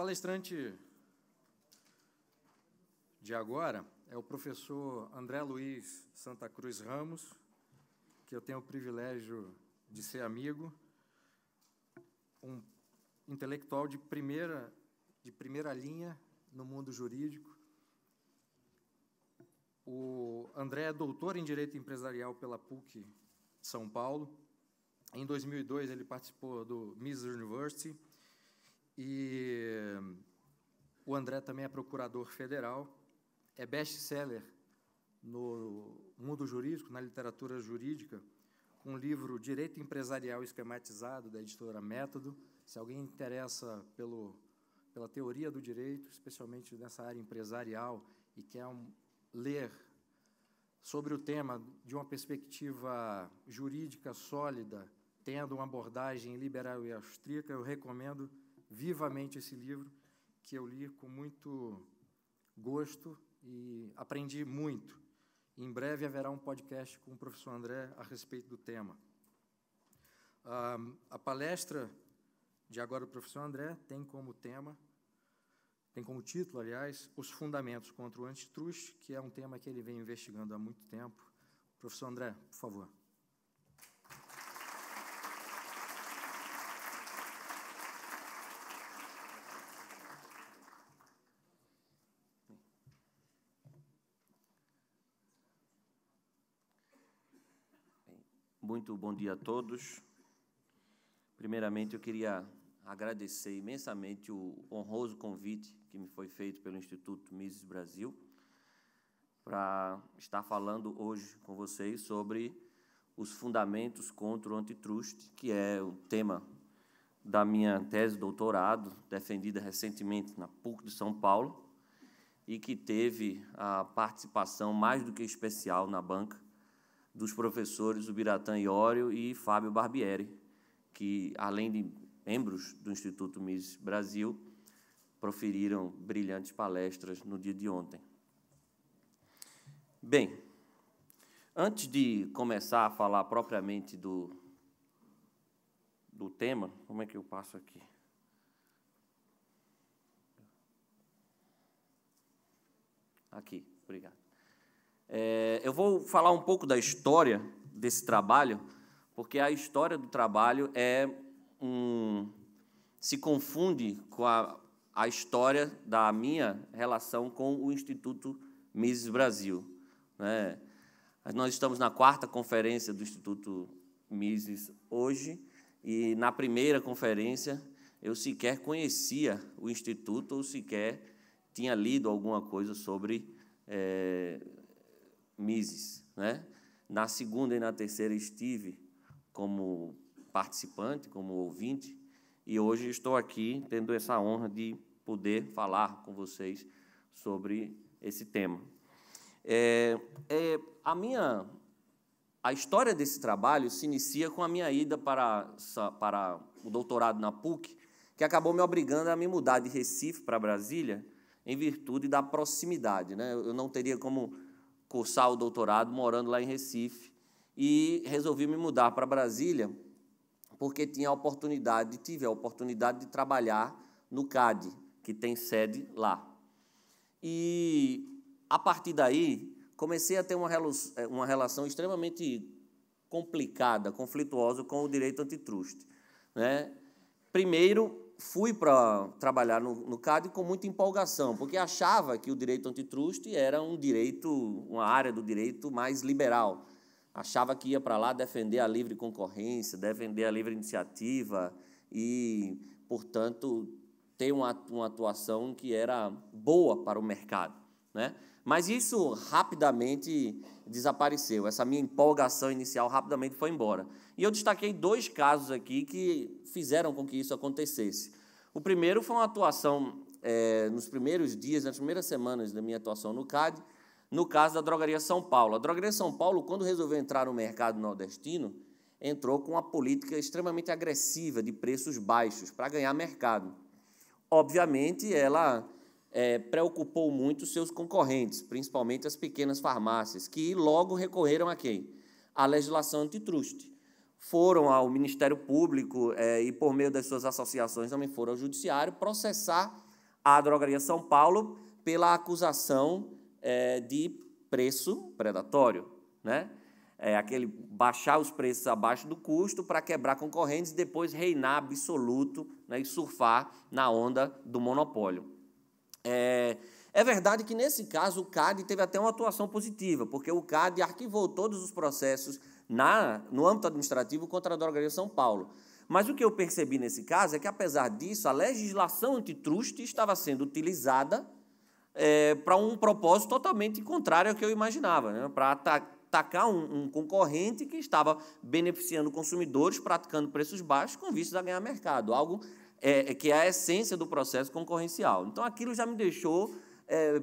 palestrante de agora é o professor André Luiz Santa Cruz Ramos, que eu tenho o privilégio de ser amigo, um intelectual de primeira linha no mundo jurídico. O André é doutor em Direito Empresarial pela PUC de São Paulo. Em 2002, ele participou do Miss University, e o André também é procurador federal, é best-seller no mundo jurídico, na literatura jurídica, com o livro Direito Empresarial Esquematizado, da editora Método. Se alguém interessa pela teoria do direito, especialmente nessa área empresarial, e quer ler sobre o tema de uma perspectiva jurídica sólida, tendo uma abordagem liberal e austríaca, eu recomendo vivamente esse livro, que eu li com muito gosto e aprendi muito. Em breve haverá um podcast com o professor André a respeito do tema. A palestra de agora do professor André tem como título, aliás, Os Fundamentos contra o Antitrust, que é um tema que ele vem investigando há muito tempo. Professor André, por favor. Muito bom dia a todos. Primeiramente, eu queria agradecer imensamente o honroso convite que me foi feito pelo Instituto Mises Brasil para estar falando hoje com vocês sobre os fundamentos contra o antitrust, que é o tema da minha tese de doutorado, defendida recentemente na PUC de São Paulo, e que teve a participação mais do que especial na banca dos professores Ubiratã Iorio e Fábio Barbieri, que, além de membros do Instituto Mises Brasil, proferiram brilhantes palestras no dia de ontem. Bem, antes de começar a falar propriamente do tema, como é que eu passo aqui? Aqui, obrigado. Eu vou falar um pouco da história desse trabalho, porque a história do trabalho se confunde com a história da minha relação com o Instituto Mises Brasil, né? Nós estamos na 4ª conferência do Instituto Mises hoje, e na primeira conferência eu sequer conhecia o Instituto ou sequer tinha lido alguma coisa sobre Mises, né? Na segunda e na terceira estive como participante, como ouvinte, e hoje estou aqui tendo essa honra de poder falar com vocês sobre esse tema. A história desse trabalho se inicia com a minha ida para o doutorado na PUC, que acabou me obrigando a me mudar de Recife para Brasília em virtude da proximidade, né? Eu não teria como cursar o doutorado morando lá em Recife, e resolvi me mudar para Brasília porque tive a oportunidade de trabalhar no CAD, que tem sede lá. E, a partir daí, comecei a ter uma relação extremamente complicada, conflituosa com o direito antitrust, né? Primeiro, fui para trabalhar no CAD com muita empolgação, porque achava que o direito antitrust era uma área do direito mais liberal. Achava que ia para lá defender a livre concorrência, defender a livre iniciativa e, portanto, ter uma atuação que era boa para o mercado, né? Mas isso rapidamente desapareceu, essa minha empolgação inicial rapidamente foi embora. E eu destaquei 2 casos aqui que fizeram com que isso acontecesse. O primeiro foi uma atuação, nos primeiros dias, nas primeiras semanas da minha atuação no CAD, no caso da Drogaria São Paulo. A Drogaria São Paulo, quando resolveu entrar no mercado nordestino, entrou com uma política extremamente agressiva de preços baixos para ganhar mercado. Obviamente, ela preocupou muito os seus concorrentes, principalmente as pequenas farmácias, que logo recorreram a quem? À legislação antitrust. Foram ao Ministério Público e, por meio das suas associações, também foram ao Judiciário processar à Drogaria São Paulo pela acusação de preço predatório, né? Aquele baixar os preços abaixo do custo para quebrar concorrentes e depois reinar absoluto, né, e surfar na onda do monopólio. É verdade que, nesse caso, o CAD teve até uma atuação positiva, porque o CAD arquivou todos os processos no âmbito administrativo contra a Drogaria São Paulo. Mas o que eu percebi nesse caso é que, apesar disso, a legislação antitruste estava sendo utilizada para um propósito totalmente contrário ao que eu imaginava, né? Para atacar um concorrente que estava beneficiando consumidores, praticando preços baixos com vistas a ganhar mercado, algo que é a essência do processo concorrencial. Então, aquilo já me deixou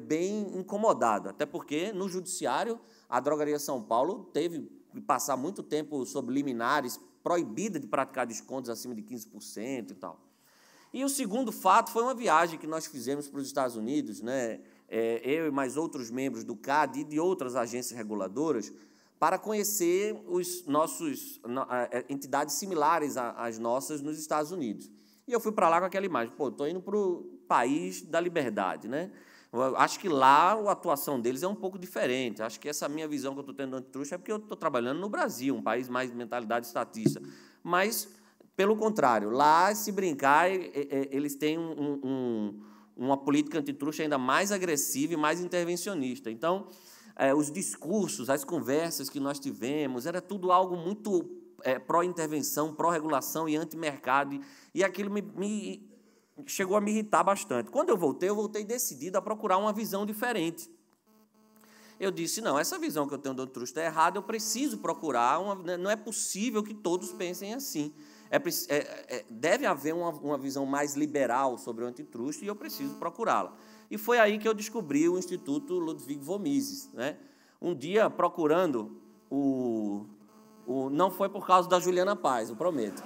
bem incomodado, até porque, no judiciário, a Drogaria São Paulo teve que passar muito tempo sob liminares, proibida de praticar descontos acima de 15% e tal. E o segundo fato foi uma viagem que nós fizemos para os Estados Unidos, né? Eu e mais outros membros do CAD e de outras agências reguladoras, para conhecer entidades similares às nossas nos Estados Unidos. E eu fui para lá com aquela imagem, estou indo para o país da liberdade, né? Eu acho que lá a atuação deles é um pouco diferente. Acho que essa minha visão que eu estou tendo do antitruste é porque eu estou trabalhando no Brasil, um país mais de mentalidade estatista. Mas, pelo contrário, lá, se brincar, eles têm uma política antitruste ainda mais agressiva e mais intervencionista. Então, os discursos, as conversas que nós tivemos, era tudo algo muito pró-intervenção, pró-regulação e anti-mercado. E aquilo chegou a me irritar bastante. Quando eu voltei decidido a procurar uma visão diferente. Eu disse, não, essa visão que eu tenho do antitruste é errada, eu preciso procurar, não é possível que todos pensem assim. Deve haver uma visão mais liberal sobre o antitruste e eu preciso procurá-la. E foi aí que eu descobri o Instituto Ludwig von Mises, né? Um dia, procurando não foi por causa da Juliana Paz, eu prometo.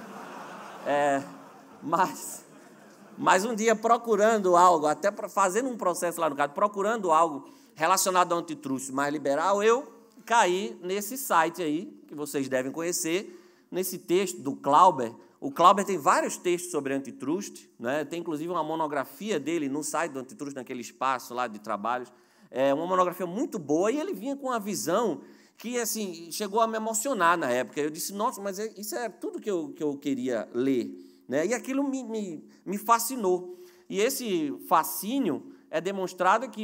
Mas um dia, procurando algo, até fazendo um processo lá no CAD, procurando algo relacionado ao antitruste mais liberal, eu caí nesse site aí, que vocês devem conhecer, nesse texto do Clauber. O Clauber tem vários textos sobre antitruste, né? Tem, inclusive, uma monografia dele no site do antitruste, naquele espaço lá de trabalhos. É uma monografia muito boa, e ele vinha com uma visão que, assim, chegou a me emocionar na época. Eu disse, nossa, mas isso é tudo que eu queria ler. Né? E aquilo me fascinou. E esse fascínio é demonstrado aqui.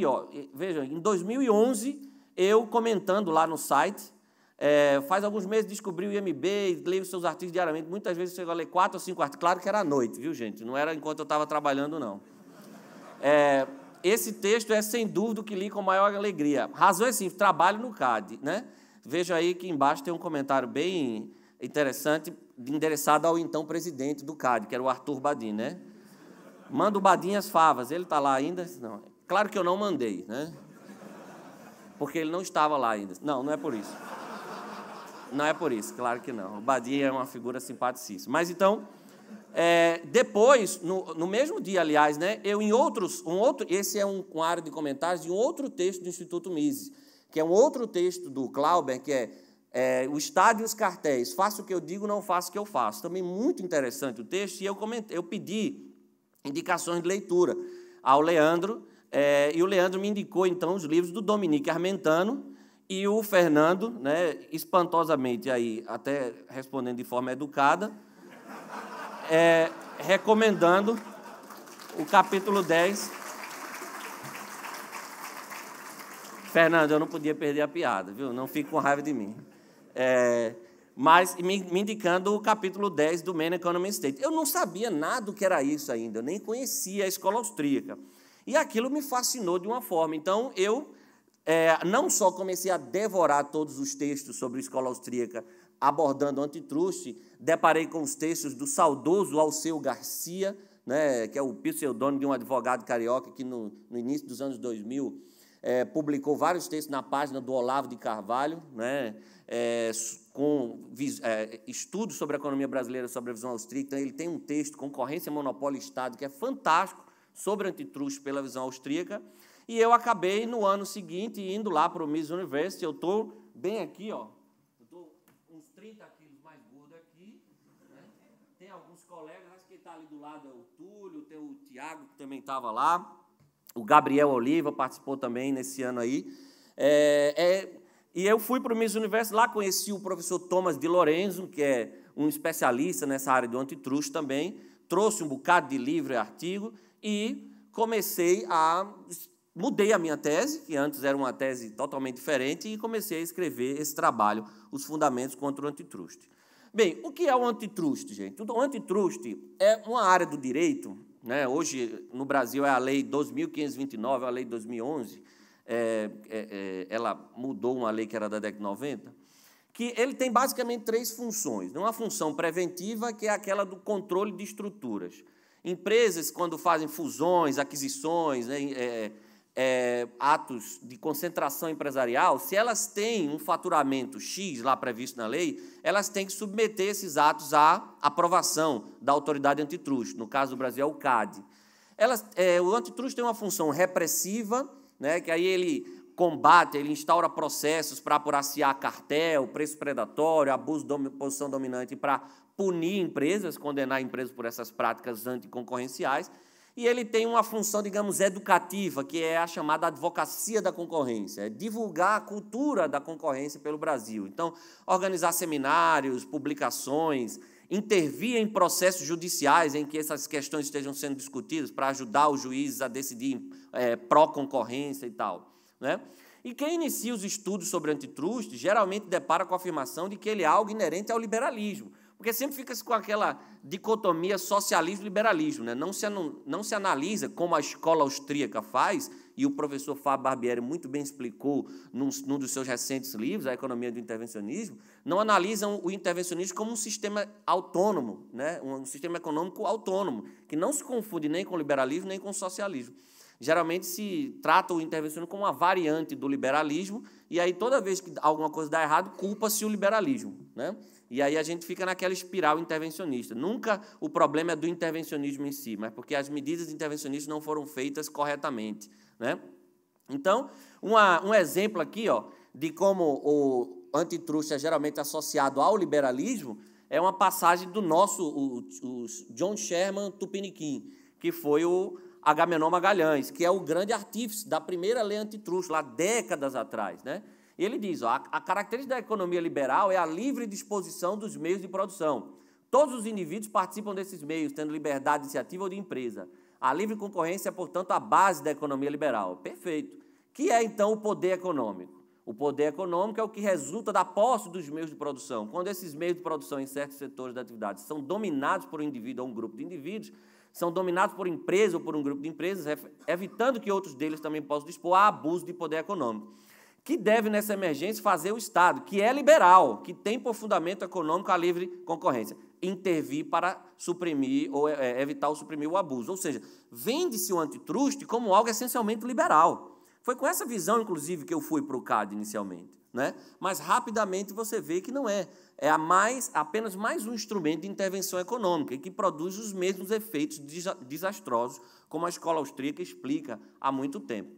Veja, em 2011, eu comentando lá no site, faz alguns meses descobri o IMB, leio seus artigos diariamente, muitas vezes chego a ler 4 ou 5 artigos, claro que era à noite, viu, gente? Não era enquanto eu estava trabalhando, não. Esse texto é, sem dúvida, o que li com maior alegria. Razão é assim, trabalho no CAD, né? Veja aí que embaixo tem um comentário bem interessante, endereçado ao então presidente do CAD, que era o Arthur Badin, né? Manda o Badin as favas, ele está lá ainda? Não. Claro que eu não mandei, né? Porque ele não estava lá ainda. Não é por isso. Não é por isso, claro que não. O Badin é uma figura simpaticíssima. Mas, então, depois, no mesmo dia, aliás, né, eu em esse é uma área de comentários de um outro texto do Instituto Mises, que é um outro texto do Clauber, que o Estado e os cartéis, faço o que eu digo, não faço o que eu faço. Também muito interessante o texto, e eu pedi indicações de leitura ao Leandro, e o Leandro me indicou, então, os livros do Dominique Armentano, e o Fernando, né, espantosamente, aí, até respondendo de forma educada, recomendando o capítulo 10. Fernando, eu não podia perder a piada, viu? Não fique com raiva de mim. Mas me indicando o capítulo 10 do Main Economy State. Eu não sabia nada do que era isso ainda, eu nem conhecia a escola austríaca. E aquilo me fascinou de uma forma. Então, eu não só comecei a devorar todos os textos sobre a escola austríaca abordando o antitruste, deparei com os textos do saudoso Alceu Garcia, né, que é o pseudônimo de um advogado carioca que, no início dos anos 2000, publicou vários textos na página do Olavo de Carvalho, né, com estudos sobre a economia brasileira, sobre a visão austríaca. Então, ele tem um texto, Concorrência, Monopólio e Estado, que é fantástico, sobre antitruste pela visão austríaca. E eu acabei, no ano seguinte, indo lá para o Mises University. Eu estou bem aqui, eu estou uns 30 quilos mais gordo aqui, né? Tem alguns colegas, acho que está ali do lado é o Túlio, tem o Tiago, que também estava lá, o Gabriel Oliva participou também nesse ano aí. E eu fui para o Miss Universo, lá conheci o professor Thomas de Lorenzo, que é um especialista nessa área do antitruste também, trouxe um bocado de livro e artigo, e mudei a minha tese, que antes era uma tese totalmente diferente, e comecei a escrever esse trabalho, Os Fundamentos contra o Antitruste. Bem, o que é o antitruste, gente? O antitruste é uma área do direito, né? Hoje, no Brasil, é a Lei 2.529, a Lei 2011, ela mudou uma lei que era da década de 90, que ele tem basicamente 3 funções. Uma função preventiva, que é aquela do controle de estruturas. Empresas, quando fazem fusões, aquisições, né, atos de concentração empresarial, se elas têm um faturamento X lá previsto na lei, elas têm que submeter esses atos à aprovação da autoridade antitruste, no caso do Brasil é o CAD. O antitruste tem uma função repressiva, né, que aí ele combate, ele instaura processos para apurar se há cartel, preço predatório, abuso de posição dominante, para punir empresas, condenar empresas por essas práticas anticoncorrenciais. E ele tem uma função, digamos, educativa, que é a chamada advocacia da concorrência, é divulgar a cultura da concorrência pelo Brasil. Então, organizar seminários, publicações, intervir em processos judiciais em que essas questões estejam sendo discutidas para ajudar os juízes a decidir pró-concorrência e tal, né? E quem inicia os estudos sobre antitruste geralmente depara com a afirmação de que ele é algo inerente ao liberalismo, porque sempre fica com aquela dicotomia socialismo-liberalismo, né? Não se analisa, como a escola austríaca faz, e o professor Fábio Barbieri muito bem explicou num dos seus recentes livros, A Economia do Intervencionismo, não analisam o intervencionismo como um sistema autônomo, né? Um sistema econômico autônomo, que não se confunde nem com o liberalismo, nem com o socialismo. Geralmente se trata o intervencionismo como uma variante do liberalismo, e aí toda vez que alguma coisa dá errado, culpa-se o liberalismo, né? E aí a gente fica naquela espiral intervencionista. Nunca o problema é do intervencionismo em si, mas porque as medidas intervencionistas não foram feitas corretamente, né? Então, um exemplo aqui, ó, de como o antitruste é geralmente associado ao liberalismo é uma passagem do nosso o John Sherman Tupiniquim, que foi o Agamenon Magalhães, que é o grande artífice da primeira lei antitruste, lá décadas atrás, né? E ele diz, ó, a característica da economia liberal é a livre disposição dos meios de produção. Todos os indivíduos participam desses meios, tendo liberdade de iniciativa ou de empresa. A livre concorrência é, portanto, a base da economia liberal. Perfeito. Que é, então, o poder econômico? O poder econômico é o que resulta da posse dos meios de produção. Quando esses meios de produção em certos setores da atividade são dominados por um indivíduo ou um grupo de indivíduos, são dominados por empresa ou por um grupo de empresas, evitando que outros deles também possam dispor a abuso de poder econômico, que deve, nessa emergência, fazer o Estado, que é liberal, que tem por fundamento econômico a livre concorrência, intervir para suprimir ou evitar suprimir o abuso. Ou seja, vende-se o antitruste como algo essencialmente liberal. Foi com essa visão, inclusive, que eu fui para o CAD inicialmente, né? Mas rapidamente você vê que não é. É apenas mais um instrumento de intervenção econômica e que produz os mesmos efeitos desastrosos, como a escola austríaca explica há muito tempo,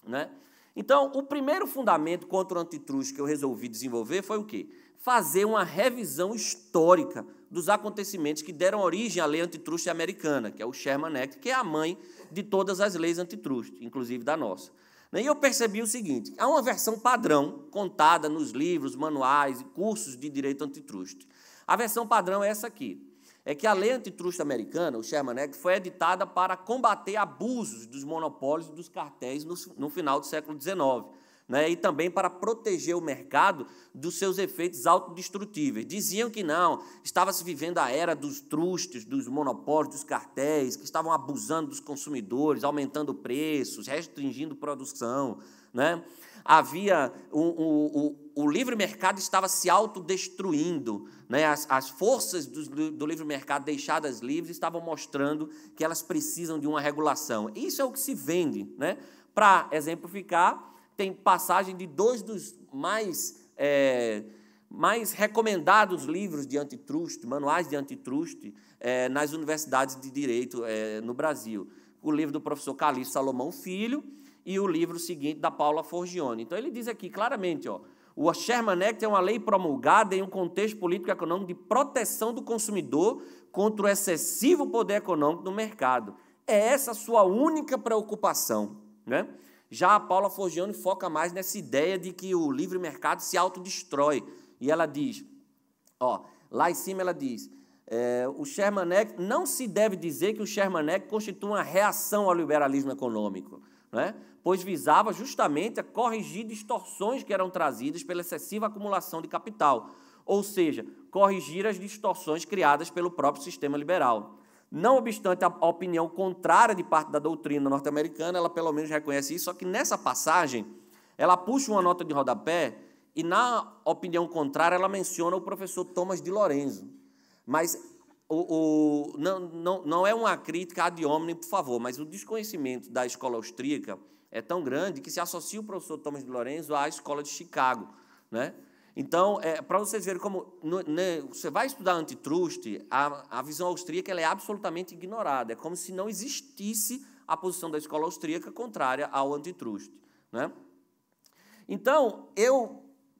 né? Então, o primeiro fundamento contra o antitruste que eu resolvi desenvolver foi o quê? Fazer uma revisão histórica dos acontecimentos que deram origem à lei antitruste americana, que é o Sherman Act, que é a mãe de todas as leis antitruste, inclusive da nossa. E eu percebi o seguinte, há uma versão padrão contada nos livros, manuais e cursos de direito antitruste. A versão padrão é essa aqui. É que a lei antitruste americana, o Sherman Act, foi editada para combater abusos dos monopólios e dos cartéis no final do século XIX, né? E também para proteger o mercado dos seus efeitos autodestrutíveis. Diziam que não, estava-se vivendo a era dos trustes, dos monopólios, dos cartéis, que estavam abusando dos consumidores, aumentando preços, restringindo produção, né? Havia o livre mercado estava se autodestruindo, né? As forças do livre mercado deixadas livres estavam mostrando que elas precisam de uma regulação. Isso é o que se vende, né? Para exemplificar, tem passagem de 2 dos mais recomendados livros de antitruste, manuais de antitruste, nas universidades de direito no Brasil. O livro do professor Calixto Salomão Filho, e o livro seguinte da Paula Forgione. Então, ele diz aqui claramente, ó, O Sherman Act é uma lei promulgada em um contexto político-econômico de proteção do consumidor contra o excessivo poder econômico do mercado. É essa a sua única preocupação, né? Já a Paula Forgione foca mais nessa ideia de que o livre mercado se autodestrói. E ela diz, lá em cima ela diz, o Sherman Act, não se deve dizer que o Sherman Act constitui uma reação ao liberalismo econômico, né? Pois visava justamente a corrigir distorções que eram trazidas pela excessiva acumulação de capital, ou seja, corrigir as distorções criadas pelo próprio sistema liberal. Não obstante a opinião contrária de parte da doutrina norte-americana, ela pelo menos reconhece isso, só que nessa passagem ela puxa uma nota de rodapé e, na opinião contrária, ela menciona o professor Thomas de Lorenzo. Mas não é uma crítica ad hominem, por favor, mas o desconhecimento da escola austríaca é tão grande que se associa o professor Thomas de Lorenzo à escola de Chicago, né? Então, para vocês verem como você vai estudar antitrust, a visão austríaca ela é absolutamente ignorada. É como se não existisse a posição da escola austríaca contrária ao antitrust, né? Então,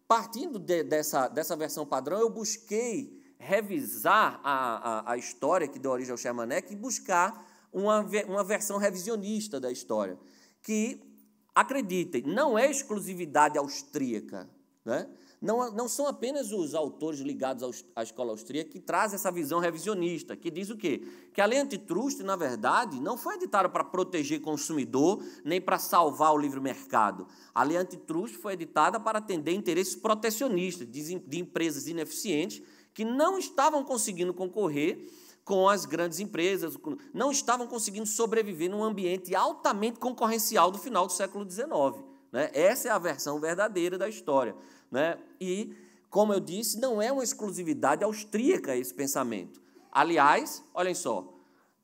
partindo dessa versão padrão, eu busquei revisar a história que deu origem ao Sherman Act e buscar uma versão revisionista da história, que, acreditem, não é exclusividade austríaca, né? Não são apenas os autores ligados à escola austríaca que trazem essa visão revisionista, que diz o quê? Que a lei antitrust, na verdade, não foi editada para proteger o consumidor, nem para salvar o livre mercado. A lei antitrust foi editada para atender interesses protecionistas de empresas ineficientes que não estavam conseguindo concorrer com as grandes empresas, não estavam conseguindo sobreviver num ambiente altamente concorrencial do final do século XIX. Né? Essa é a versão verdadeira da história. Né? E, como eu disse, não é uma exclusividade austríaca esse pensamento. Aliás, olhem só,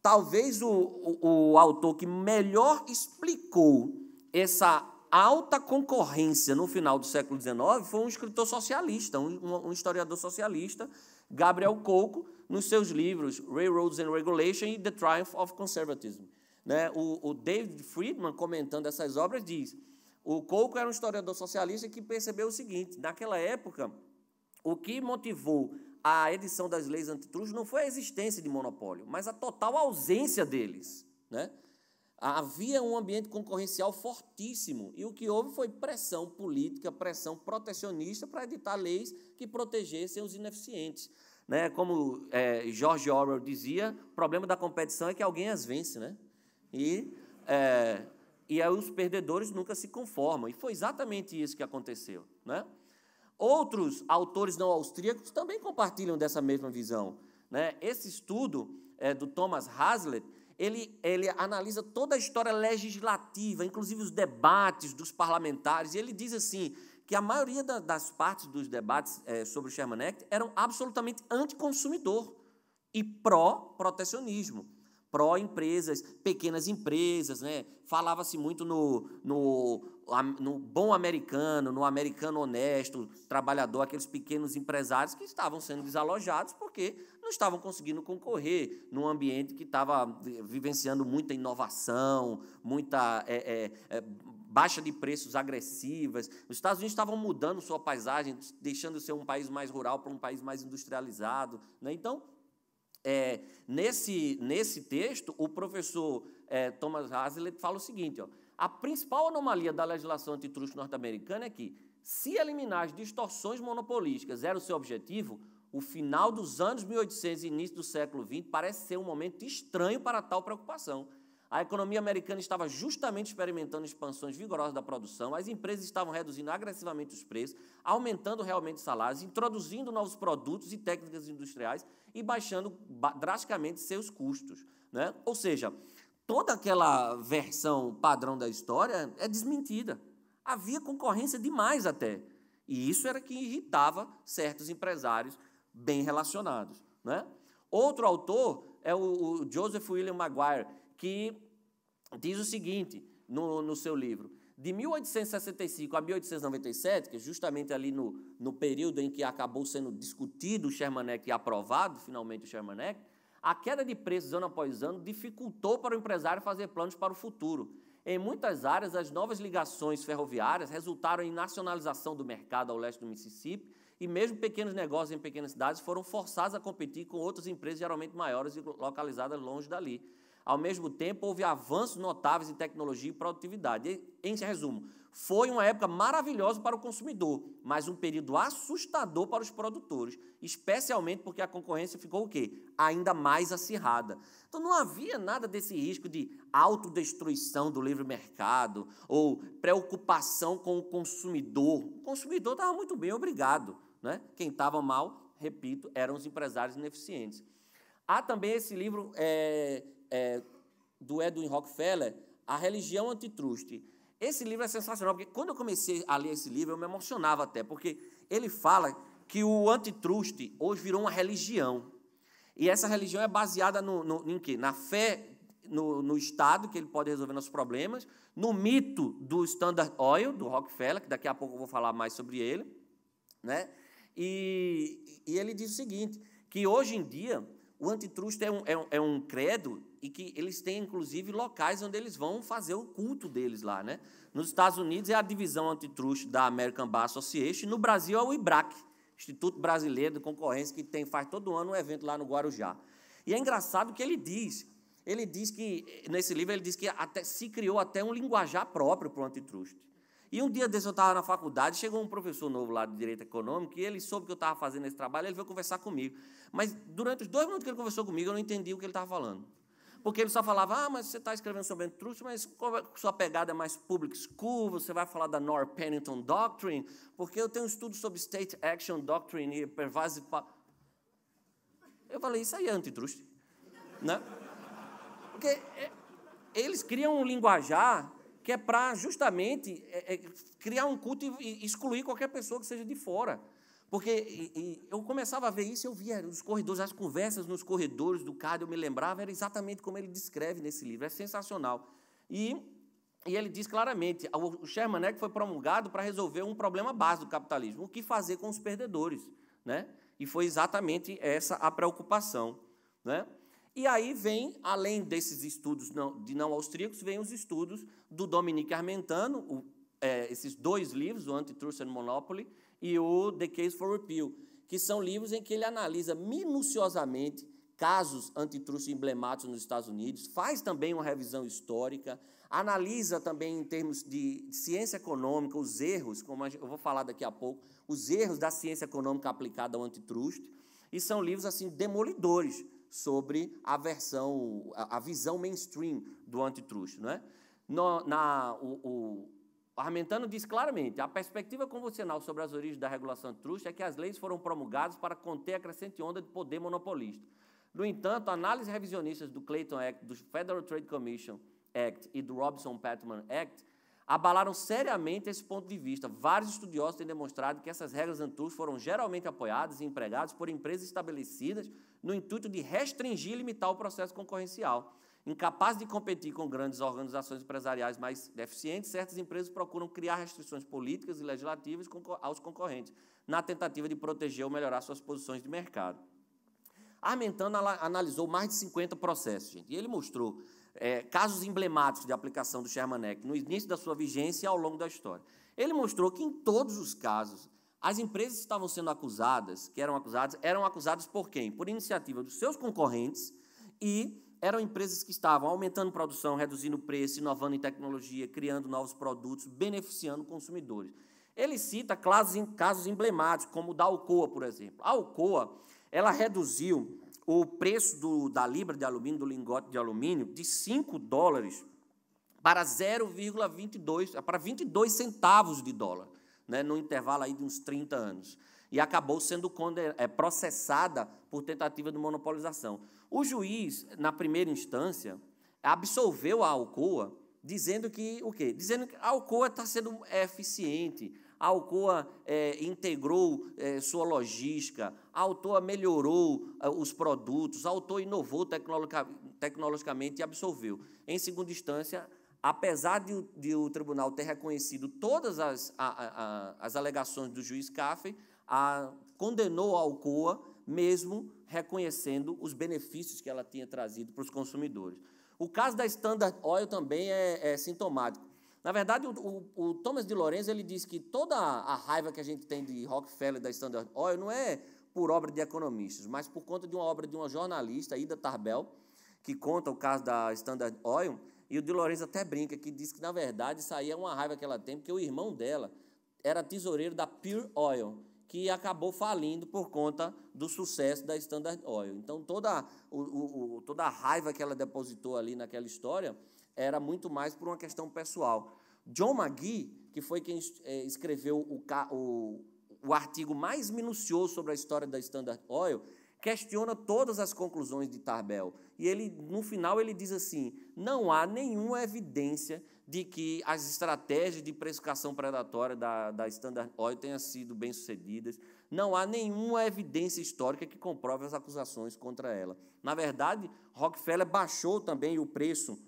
talvez o autor que melhor explicou essa alta concorrência no final do século XIX foi um escritor socialista, um historiador socialista, Gabriel Coco, nos seus livros Railroads and Regulation e The Triumph of Conservatism. Né? O David Friedman, comentando essas obras, diz: o Coco era um historiador socialista que percebeu o seguinte: naquela época, o que motivou a edição das leis antitrust não foi a existência de monopólio, mas a total ausência deles. Né? Havia um ambiente concorrencial fortíssimo e o que houve foi pressão política, pressão protecionista para editar leis que protegessem os ineficientes. Né? Como George Orwell dizia, o problema da competição é que alguém as vence. Né? E aí os perdedores nunca se conformam. E foi exatamente isso que aconteceu. Né? Outros autores não austríacos também compartilham dessa mesma visão. Né? Esse estudo do Thomas Hazlitt, ele analisa toda a história legislativa, inclusive os debates dos parlamentares, e ele diz assim, que a maioria das partes dos debates sobre o Sherman Act eram absolutamente anticonsumidor e pró-protecionismo, pró-empresas, pequenas empresas, né? Falava-se muito no bom americano, no americano honesto, trabalhador, aqueles pequenos empresários que estavam sendo desalojados porque não estavam conseguindo concorrer num ambiente que estava vivenciando muita inovação, muita baixa de preços agressivas. Os Estados Unidos estavam mudando sua paisagem, deixando de ser um país mais rural para um país mais industrializado. Né? Então, nesse texto, o professor Thomas Hazlitt fala o seguinte: a principal anomalia da legislação antitrust norte-americana é que, se eliminar as distorções monopolísticas era o seu objetivo, o final dos anos 1800 e início do século XX parece ser um momento estranho para tal preocupação. A economia americana estava justamente experimentando expansões vigorosas da produção, as empresas estavam reduzindo agressivamente os preços, aumentando realmente os salários, introduzindo novos produtos e técnicas industriais e baixando drasticamente seus custos. Né? Ou seja, toda aquela versão padrão da história é desmentida. Havia concorrência demais até. E isso era que irritava certos empresários bem relacionados. Né? Outro autor é o Joseph William Maguire, que diz o seguinte no seu livro: de 1865 a 1897, que é justamente ali no período em que acabou sendo discutido o Sherman Act e aprovado finalmente o Sherman Act, a queda de preços ano após ano dificultou para o empresário fazer planos para o futuro. Em muitas áreas, as novas ligações ferroviárias resultaram em nacionalização do mercado ao leste do Mississippi, e mesmo pequenos negócios em pequenas cidades foram forçados a competir com outras empresas geralmente maiores e localizadas longe dali. Ao mesmo tempo, houve avanços notáveis em tecnologia e produtividade. Em resumo, foi uma época maravilhosa para o consumidor, mas um período assustador para os produtores, especialmente porque a concorrência ficou o quê? Ainda mais acirrada. Então, não havia nada desse risco de autodestruição do livre mercado ou preocupação com o consumidor. O consumidor estava muito bem, obrigado. Né? Quem estava mal, repito, eram os empresários ineficientes. Há também esse livro do Edwin Rockefeller, A Religião Antitruste. Esse livro é sensacional, porque quando eu comecei a ler esse livro, eu me emocionava até, porque ele fala que o antitruste hoje virou uma religião. E essa religião é baseada em quê? Na fé no Estado, que ele pode resolver nossos problemas, no mito do Standard Oil, do Rockefeller, que daqui a pouco eu vou falar mais sobre ele, né? E ele diz o seguinte, que hoje em dia o antitruste é um credo e que eles têm, inclusive, locais onde eles vão fazer o culto deles lá, né? Nos Estados Unidos é a divisão antitruste da American Bar Association, e no Brasil é o IBRAC, Instituto Brasileiro de Concorrência, que faz todo ano um evento lá no Guarujá. E é engraçado que ele diz que, nesse livro, ele diz que se criou até um linguajar próprio para o antitruste. E um dia desse eu estava na faculdade, chegou um professor novo lá de Direito Econômico, e ele soube que eu estava fazendo esse trabalho, ele veio conversar comigo. Mas durante os 2 minutos que ele conversou comigo, eu não entendi o que ele estava falando. Porque ele só falava, mas você está escrevendo sobre antitruste, mas sua pegada é mais public school, você vai falar da North Pennington Doctrine, porque eu tenho um estudo sobre State Action Doctrine e Pervasive... Eu falei, isso aí é antitruste. Né? Porque eles criam um linguajar que é para, justamente, criar um culto e excluir qualquer pessoa que seja de fora. Porque eu começava a ver isso, eu via os corredores, as conversas nos corredores do CAD, eu me lembrava, era exatamente como ele descreve nesse livro, é sensacional. E ele diz claramente, o Sherman Act foi promulgado para resolver um problema básico do capitalismo, o que fazer com os perdedores, né? E foi exatamente essa a preocupação, né? E aí vem, além desses estudos de não austríacos, vem os estudos do Dominique Armentano, esses 2 livros, o Antitrust and Monopoly e o The Case for Repeal, que são livros em que ele analisa minuciosamente casos antitruste emblemáticos nos Estados Unidos, faz também uma revisão histórica, analisa também em termos de ciência econômica os erros, como eu vou falar daqui a pouco, os erros da ciência econômica aplicada ao antitruste, e são livros assim demolidores sobre a visão mainstream do antitruste, não é? O Armentano diz claramente, a perspectiva convencional sobre as origens da regulação antitruste é que as leis foram promulgadas para conter a crescente onda de poder monopolista. No entanto, análises revisionistas do Clayton Act, do Federal Trade Commission Act e do Robson-Pattman Act abalaram seriamente esse ponto de vista. Vários estudiosos têm demonstrado que essas regras antitruste foram geralmente apoiadas e empregadas por empresas estabelecidas no intuito de restringir e limitar o processo concorrencial. Incapazes de competir com grandes organizações empresariais mais deficientes, certas empresas procuram criar restrições políticas e legislativas aos concorrentes, na tentativa de proteger ou melhorar suas posições de mercado. Armentano analisou mais de 50 processos, gente, e ele mostrou casos emblemáticos de aplicação do Sherman Act no início da sua vigência e ao longo da história. Ele mostrou que, em todos os casos, as empresas que estavam sendo acusadas, eram acusadas por quem? Por iniciativa dos seus concorrentes, e eram empresas que estavam aumentando produção, reduzindo o preço, inovando em tecnologia, criando novos produtos, beneficiando consumidores. Ele cita casos emblemáticos, como o da Alcoa, por exemplo. A Alcoa, ela reduziu o preço da libra de alumínio, do lingote de alumínio, de $5 para 0,22, para 22 centavos de dólar, né, no intervalo aí de uns 30 anos. E acabou sendo processada por tentativa de monopolização. O juiz, na primeira instância, absolveu a Alcoa, dizendo que o quê? Dizendo que a Alcoa está sendo eficiente, a Alcoa integrou sua logística, a Alcoa melhorou os produtos, a Alcoa inovou tecnologicamente e absolveu. Em segunda instância, apesar de o tribunal ter reconhecido todas as alegações do juiz Caffey, condenou a Alcoa, mesmo reconhecendo os benefícios que ela tinha trazido para os consumidores. O caso da Standard Oil também é sintomático. Na verdade, o Thomas de Lorenzo ele diz que toda a raiva que a gente tem de Rockefeller e da Standard Oil não é por obra de economistas, mas por conta de uma obra de uma jornalista, Ida Tarbell, que conta o caso da Standard Oil, e o de Lorenzo até brinca, que diz que, na verdade, isso aí é uma raiva que ela tem, porque o irmão dela era tesoureiro da Pure Oil, que acabou falindo por conta do sucesso da Standard Oil. Então, toda a raiva que ela depositou ali naquela história era muito mais por uma questão pessoal. John McGee, que foi quem escreveu o artigo mais minucioso sobre a história da Standard Oil, questiona todas as conclusões de Tarbell. E ele, no final, ele diz assim: não há nenhuma evidência de que as estratégias de precificação predatória da Standard Oil tenham sido bem-sucedidas. Não há nenhuma evidência histórica que comprove as acusações contra ela. Na verdade, Rockefeller baixou também o preço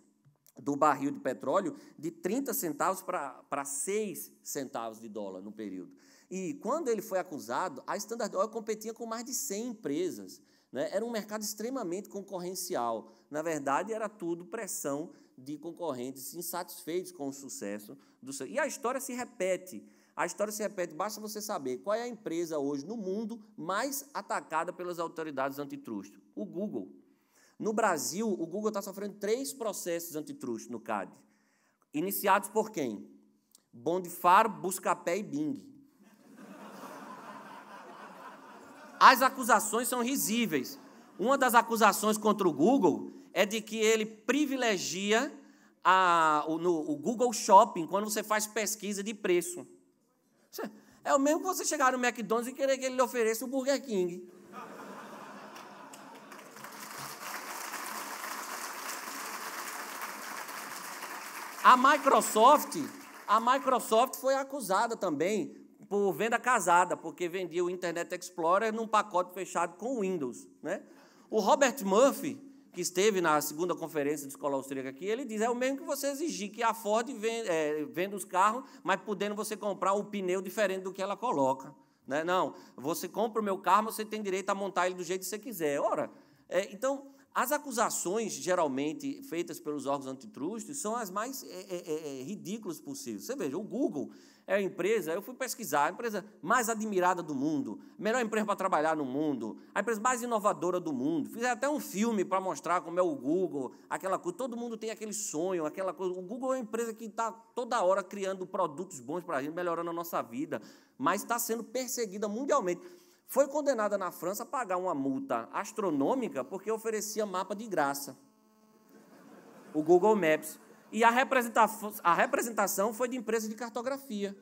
do barril de petróleo de 30 centavos para 6 centavos de dólar no período. E, quando ele foi acusado, a Standard Oil competia com mais de 100 empresas. Né? Era um mercado extremamente concorrencial. Na verdade, era tudo pressão de concorrentes insatisfeitos com o sucesso do seu. E a história se repete. A história se repete, basta você saber qual é a empresa hoje no mundo mais atacada pelas autoridades antitruste. O Google. No Brasil, o Google está sofrendo 3 processos antitruste no CAD. Iniciados por quem? Bondfar, Buscapé e Bing. As acusações são risíveis. Uma das acusações contra o Google é de que ele privilegia o Google Shopping quando você faz pesquisa de preço. É o mesmo que você chegar no McDonald's e querer que ele lhe ofereça o Burger King. A Microsoft foi acusada também por venda casada, porque vendia o Internet Explorer num pacote fechado com Windows. Né? O Robert Murphy, que esteve na segunda conferência de escola austríaca aqui, ele diz, é o mesmo que você exigir que a Ford venda os carros, mas podendo você comprar um pneu diferente do que ela coloca. Né? Não, você compra o meu carro, mas você tem direito a montar ele do jeito que você quiser. Ora, então, as acusações, geralmente, feitas pelos órgãos antitruste, são as mais ridículas possíveis. Você veja, o Google é a empresa, eu fui pesquisar, a empresa mais admirada do mundo, melhor empresa para trabalhar no mundo, a empresa mais inovadora do mundo. Fizeram até um filme para mostrar como é o Google, aquela coisa, todo mundo tem aquele sonho, aquela coisa. O Google é uma empresa que está toda hora criando produtos bons para a gente, melhorando a nossa vida, mas está sendo perseguida mundialmente. Foi condenada na França a pagar uma multa astronômica porque oferecia mapa de graça, o Google Maps. E a representação foi de empresa de cartografia.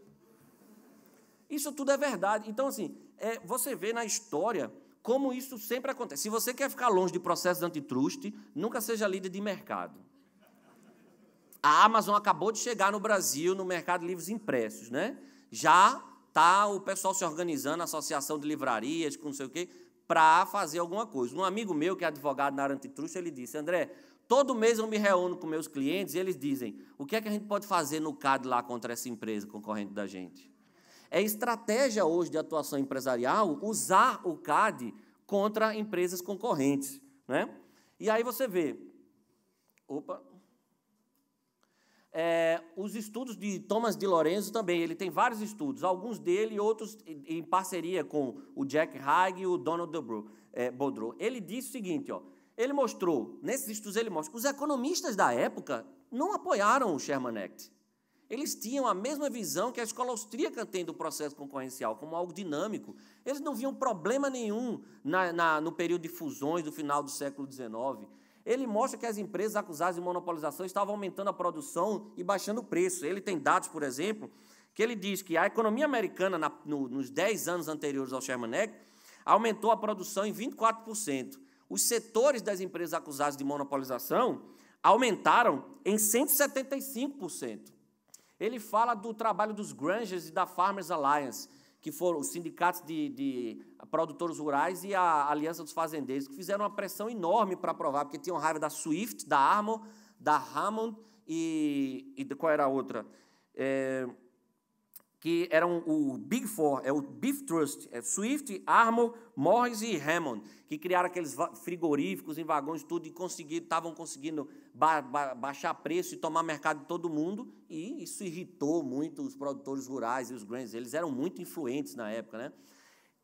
Isso tudo é verdade. Então, assim, você vê na história como isso sempre acontece. Se você quer ficar longe de processos antitruste, nunca seja líder de mercado. A Amazon acabou de chegar no Brasil, no mercado de livros impressos. Né? Já está o pessoal se organizando, a associação de livrarias, com não sei o quê, para fazer alguma coisa. Um amigo meu, que é advogado na área antitruste, ele disse, André, todo mês eu me reúno com meus clientes e eles dizem, o que é que a gente pode fazer no CAD lá contra essa empresa concorrente da gente? É estratégia hoje de atuação empresarial usar o CAD contra empresas concorrentes. Né? E aí você vê... os estudos de Thomas de Lorenzo também, ele tem vários estudos, alguns dele e outros em parceria com o Jack Haig e o Donald Boudreau. Ele disse o seguinte, ó, ele mostrou, nesses estudos ele mostra, os economistas da época não apoiaram o Sherman Act. Eles tinham a mesma visão que a escola austríaca tem do processo concorrencial, como algo dinâmico. Eles não viam problema nenhum no período de fusões do final do século XIX. Ele mostra que as empresas acusadas de monopolização estavam aumentando a produção e baixando o preço. Ele tem dados, por exemplo, que ele diz que a economia americana, nos 10 anos anteriores ao Sherman Act, aumentou a produção em 24%. Os setores das empresas acusadas de monopolização aumentaram em 175%. Ele fala do trabalho dos Grangers e da Farmers Alliance, que foram os sindicatos de produtores rurais e a Aliança dos Fazendeiros, que fizeram uma pressão enorme para aprovar, porque tinham raiva da Swift, da Armour, da Hammond e qual era a outra? que eram o Big Four, o Beef Trust, Swift, Armour, Morris e Hammond, que criaram aqueles frigoríficos em vagões, tudo, e estavam conseguindo baixar preço e tomar mercado de todo mundo, e isso irritou muito os produtores rurais e os grandes, eles eram muito influentes na época, né?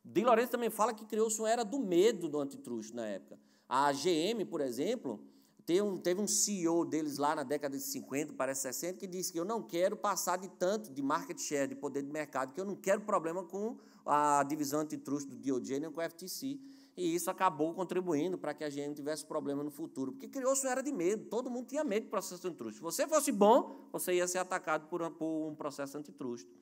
De Lorenzo também fala que criou-se uma era do medo do antitruste na época. A GM, por exemplo, teve um CEO deles lá na década de 50, parece 60, que disse que eu não quero passar de tanto de market share, de poder de mercado, que eu não quero problema com a divisão antitruste do DOJ nem com o FTC. E isso acabou contribuindo para que a GM tivesse problema no futuro, porque criou-se uma era de medo, todo mundo tinha medo do processo antitruste. Se você fosse bom, você ia ser atacado por um processo antitruste,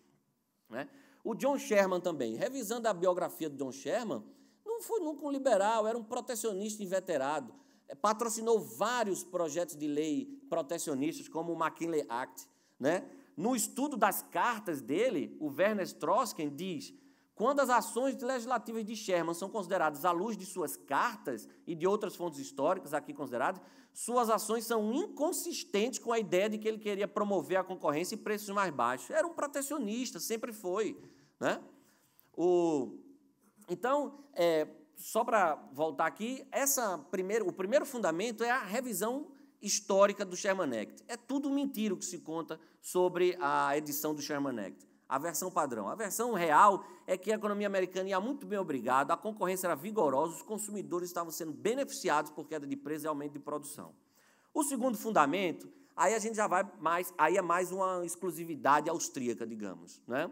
né? O John Sherman também, revisando a biografia do John Sherman, não foi nunca um liberal, era um protecionista inveterado, patrocinou vários projetos de lei protecionistas, como o McKinley Act, né? No estudo das cartas dele, o Werner Strosken diz: quando as ações legislativas de Sherman são consideradas à luz de suas cartas e de outras fontes históricas aqui consideradas, suas ações são inconsistentes com a ideia de que ele queria promover a concorrência e preços mais baixos. Era um protecionista, sempre foi, né? Então, só para voltar aqui, o primeiro fundamento é a revisão histórica do Sherman Act. É tudo mentira o que se conta sobre a edição do Sherman Act. A versão padrão. A versão real é que a economia americana ia muito bem obrigada, a concorrência era vigorosa, os consumidores estavam sendo beneficiados por queda de preço e aumento de produção. O segundo fundamento, aí a gente já vai mais, aí é mais uma exclusividade austríaca, digamos, né?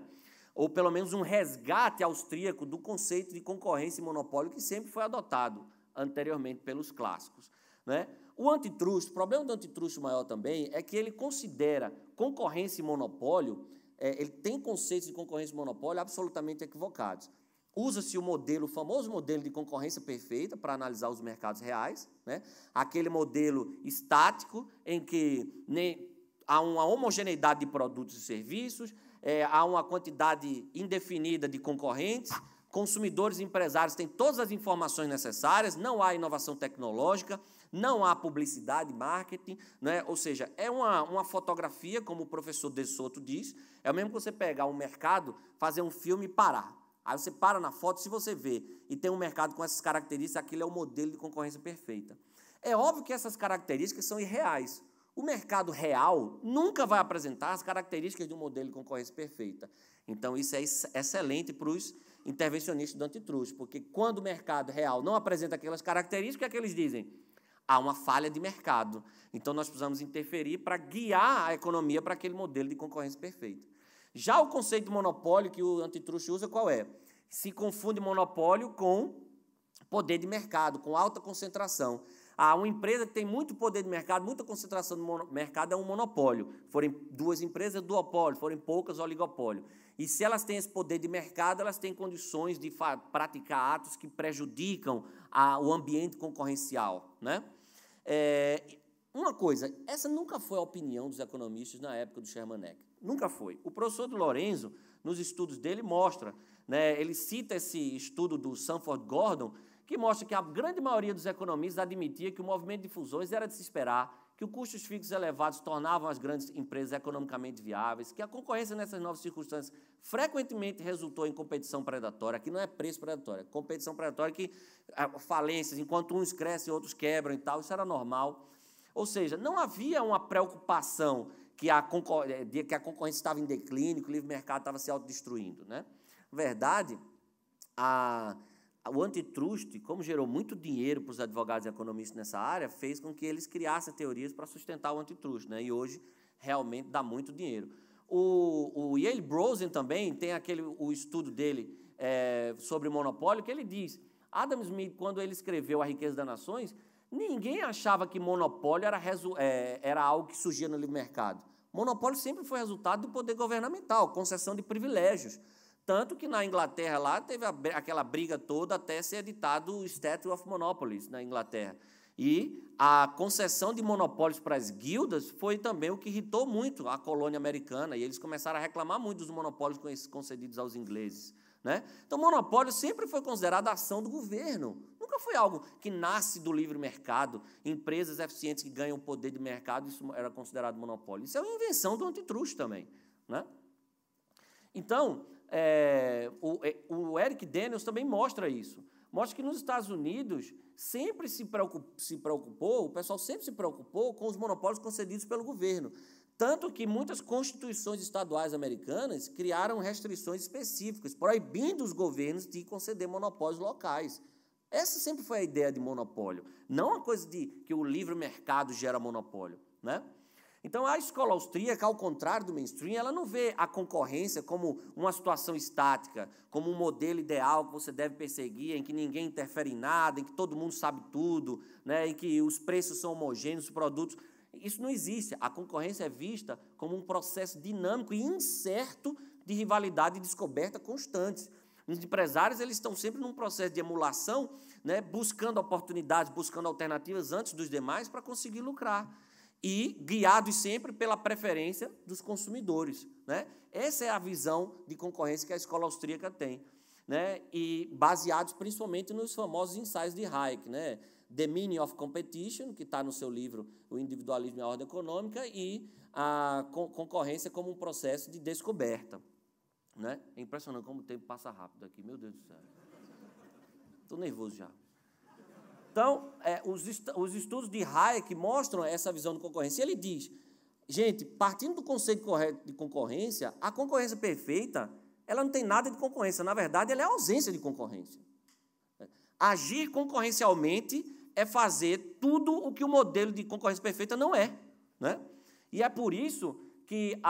Ou pelo menos um resgate austríaco do conceito de concorrência e monopólio que sempre foi adotado anteriormente pelos clássicos, né? O antitruste, o problema do antitruste maior também é que ele considera concorrência e monopólio, ele tem conceitos de concorrência e monopólio absolutamente equivocados. Usa-se o famoso modelo de concorrência perfeita para analisar os mercados reais, né? Aquele modelo estático em que há uma homogeneidade de produtos e serviços, há uma quantidade indefinida de concorrentes, consumidores e empresários têm todas as informações necessárias, não há inovação tecnológica, não há publicidade, marketing, né? Ou seja, é uma fotografia, como o professor De Soto diz, é o mesmo que você pegar um mercado, fazer um filme e parar. Aí você para na foto, se você vê e tem um mercado com essas características, aquilo é o modelo de concorrência perfeita. É óbvio que essas características são irreais. O mercado real nunca vai apresentar as características de um modelo de concorrência perfeita. Então, isso é excelente para os intervencionistas do antitruste, porque quando o mercado real não apresenta aquelas características, o que é que eles dizem? Há uma falha de mercado. Então, nós precisamos interferir para guiar a economia para aquele modelo de concorrência perfeita. Já o conceito de monopólio que o antitruste usa, qual é? Se confunde monopólio com poder de mercado, com alta concentração. Uma empresa que tem muito poder de mercado, muita concentração no mercado é um monopólio. Forem duas empresas, duopólio. Forem poucas, oligopólio. E se elas têm esse poder de mercado, elas têm condições de praticar atos que prejudicam o ambiente concorrencial, né? Uma coisa, essa nunca foi a opinião dos economistas na época do Sherman Act. Nunca foi. O professor de Lorenzo, nos estudos dele, mostra, né, ele cita esse estudo do Sanford Gordon, que mostra que a grande maioria dos economistas admitia que o movimento de fusões era de se esperar, que os custos fixos elevados tornavam as grandes empresas economicamente viáveis, que a concorrência nessas novas circunstâncias frequentemente resultou em competição predatória, que não é preço predatório, é competição predatória, que falências, enquanto uns crescem, outros quebram e tal, isso era normal. Ou seja, não havia uma preocupação que a concorrência estava em declínio, que o livre mercado estava se autodestruindo, né? Na verdade, o antitruste, como gerou muito dinheiro para os advogados e economistas nessa área, fez com que eles criassem teorias para sustentar o antitruste, né? E hoje realmente dá muito dinheiro. O Yale Brosen também tem o estudo dele sobre monopólio, que ele diz, Adam Smith, quando ele escreveu A Riqueza das Nações, ninguém achava que monopólio era algo que surgia no livre mercado. Monopólio sempre foi resultado do poder governamental, concessão de privilégios. Tanto que na Inglaterra lá teve aquela briga toda até ser editado o Statute of Monopolies na Inglaterra. E a concessão de monopólios para as guildas foi também o que irritou muito a colônia americana, e eles começaram a reclamar muito dos monopólios concedidos aos ingleses, né? Então, monopólio sempre foi considerado ação do governo. Nunca foi algo que nasce do livre mercado, empresas eficientes que ganham poder de mercado, isso era considerado monopólio. Isso é uma invenção do antitruste também, né? Então, o Eric Daniels também mostra isso. Mostra que nos Estados Unidos sempre o pessoal sempre se preocupou com os monopólios concedidos pelo governo. Tanto que muitas constituições estaduais americanas criaram restrições específicas, proibindo os governos de conceder monopólios locais. Essa sempre foi a ideia de monopólio, não a coisa de que o livre mercado gera monopólio, né? Então, a escola austríaca, ao contrário do mainstream, ela não vê a concorrência como uma situação estática, como um modelo ideal que você deve perseguir, em que ninguém interfere em nada, em que todo mundo sabe tudo, né, em que os preços são homogêneos, os produtos... Isso não existe. A concorrência é vista como um processo dinâmico e incerto de rivalidade e descoberta constantes. Os empresários eles estão sempre num processo de emulação, né, buscando oportunidades, buscando alternativas antes dos demais para conseguir lucrar. E guiados sempre pela preferência dos consumidores, né? Essa é a visão de concorrência que a escola austríaca tem, né? E baseados principalmente nos famosos ensaios de Hayek, né? The Meaning of Competition, que está no seu livro O Individualismo e a Ordem Econômica, e a concorrência como um processo de descoberta, né? É impressionante como o tempo passa rápido aqui, meu Deus do céu. Estou nervoso já. Então, os estudos de Hayek mostram essa visão de concorrência. Ele diz, gente, partindo do conceito correto de concorrência, a concorrência perfeita, ela não tem nada de concorrência. Na verdade, ela é a ausência de concorrência. Agir concorrencialmente é fazer tudo o que o modelo de concorrência perfeita não é, né? E é por isso que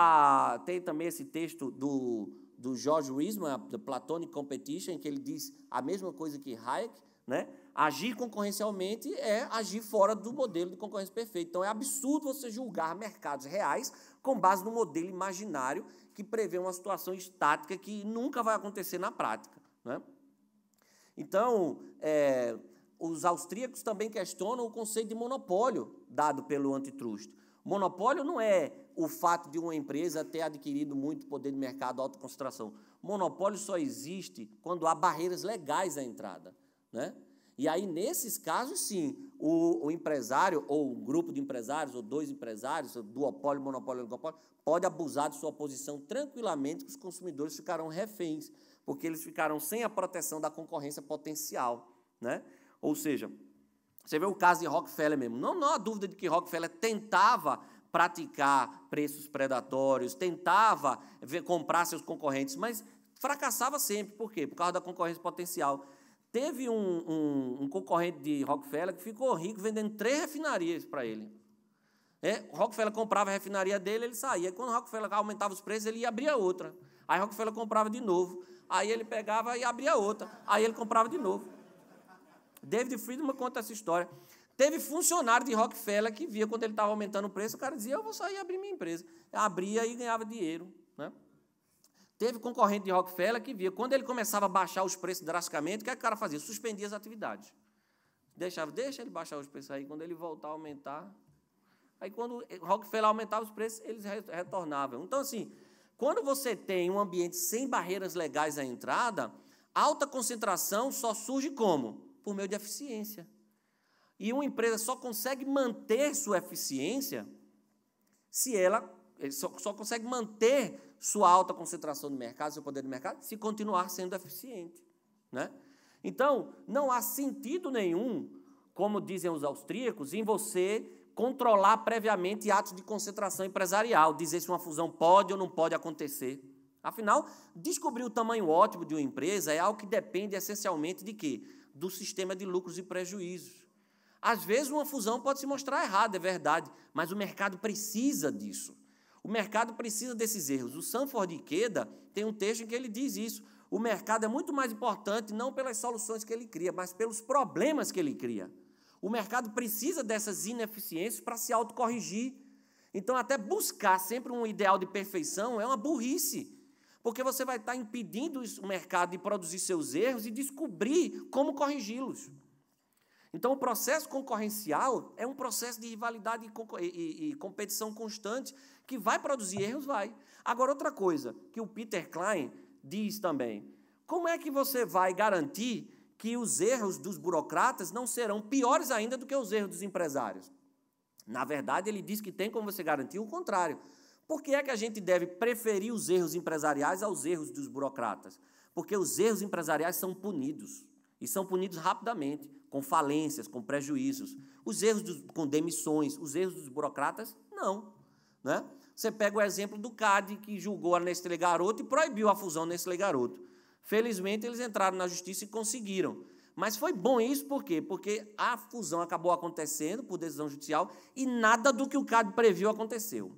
tem também esse texto do George Wiesmann, The Platonic Competition, em que ele diz a mesma coisa que Hayek, né? Agir concorrencialmente é agir fora do modelo de concorrência perfeita. Então, é absurdo você julgar mercados reais com base no modelo imaginário que prevê uma situação estática que nunca vai acontecer na prática, né? Então, os austríacos também questionam o conceito de monopólio dado pelo antitrust. Monopólio não é o fato de uma empresa ter adquirido muito poder de mercado, alta concentração. Monopólio só existe quando há barreiras legais à entrada, né? E aí, nesses casos, sim, o empresário, ou um grupo de empresários, ou dois empresários, duopólio, monopólio, oligopólio, pode abusar de sua posição tranquilamente, que os consumidores ficarão reféns, porque eles ficaram sem a proteção da concorrência potencial, né? Ou seja, você vê o caso de Rockefeller mesmo. Não há dúvida de que Rockefeller tentava praticar preços predatórios, tentava comprar seus concorrentes, mas fracassava sempre. Por quê? Por causa da concorrência potencial. Teve um concorrente de Rockefeller que ficou rico vendendo 3 refinarias para ele. Rockefeller comprava a refinaria dele, ele saía. Quando Rockefeller aumentava os preços, ele ia abrir outra. Aí Rockefeller comprava de novo. Aí ele pegava e abria outra. Aí ele comprava de novo. David Friedman conta essa história. Teve funcionário de Rockefeller que via quando ele estava aumentando o preço, o cara dizia, eu vou sair e abrir minha empresa. Abria e ganhava dinheiro, né? Teve concorrente de Rockefeller que via, quando ele começava a baixar os preços drasticamente, o que o cara fazia? Suspendia as atividades. Deixa ele baixar os preços aí, quando ele voltar a aumentar. Aí, quando Rockefeller aumentava os preços, eles retornavam. Então, assim, quando você tem um ambiente sem barreiras legais à entrada, alta concentração só surge como? Por meio de eficiência. E uma empresa só consegue manter sua eficiência se ela só consegue manter sua alta concentração no mercado, seu poder de mercado, se continuar sendo eficiente, né? Então, não há sentido nenhum, como dizem os austríacos, em você controlar previamente atos de concentração empresarial, dizer se uma fusão pode ou não pode acontecer. Afinal, descobrir o tamanho ótimo de uma empresa é algo que depende essencialmente de quê? Do sistema de lucros e prejuízos. Às vezes, uma fusão pode se mostrar errada, é verdade, mas o mercado precisa disso. O mercado precisa desses erros. O Sanford Ikeda tem um texto em que ele diz isso. O mercado é muito mais importante não pelas soluções que ele cria, mas pelos problemas que ele cria. O mercado precisa dessas ineficiências para se autocorrigir. Então, até buscar sempre um ideal de perfeição é uma burrice, porque você vai estar impedindo o mercado de produzir seus erros e descobrir como corrigi-los. Então, o processo concorrencial é um processo de rivalidade e competição constante que vai produzir erros, vai. Agora, outra coisa que o Peter Klein diz também, como é que você vai garantir que os erros dos burocratas não serão piores ainda do que os erros dos empresários? Na verdade, ele diz que tem como você garantir o contrário, Por que é que a gente deve preferir os erros empresariais aos erros dos burocratas? Porque os erros empresariais são punidos, e são punidos rapidamente, com falências, com prejuízos. Os erros com demissões, os erros dos burocratas, não. Né? Você pega o exemplo do CAD, que julgou a Nestlé Garoto e proibiu a fusão Nestlé Garoto. Felizmente, eles entraram na justiça e conseguiram. Mas foi bom isso por quê? Porque a fusão acabou acontecendo por decisão judicial e nada do que o CAD previu aconteceu.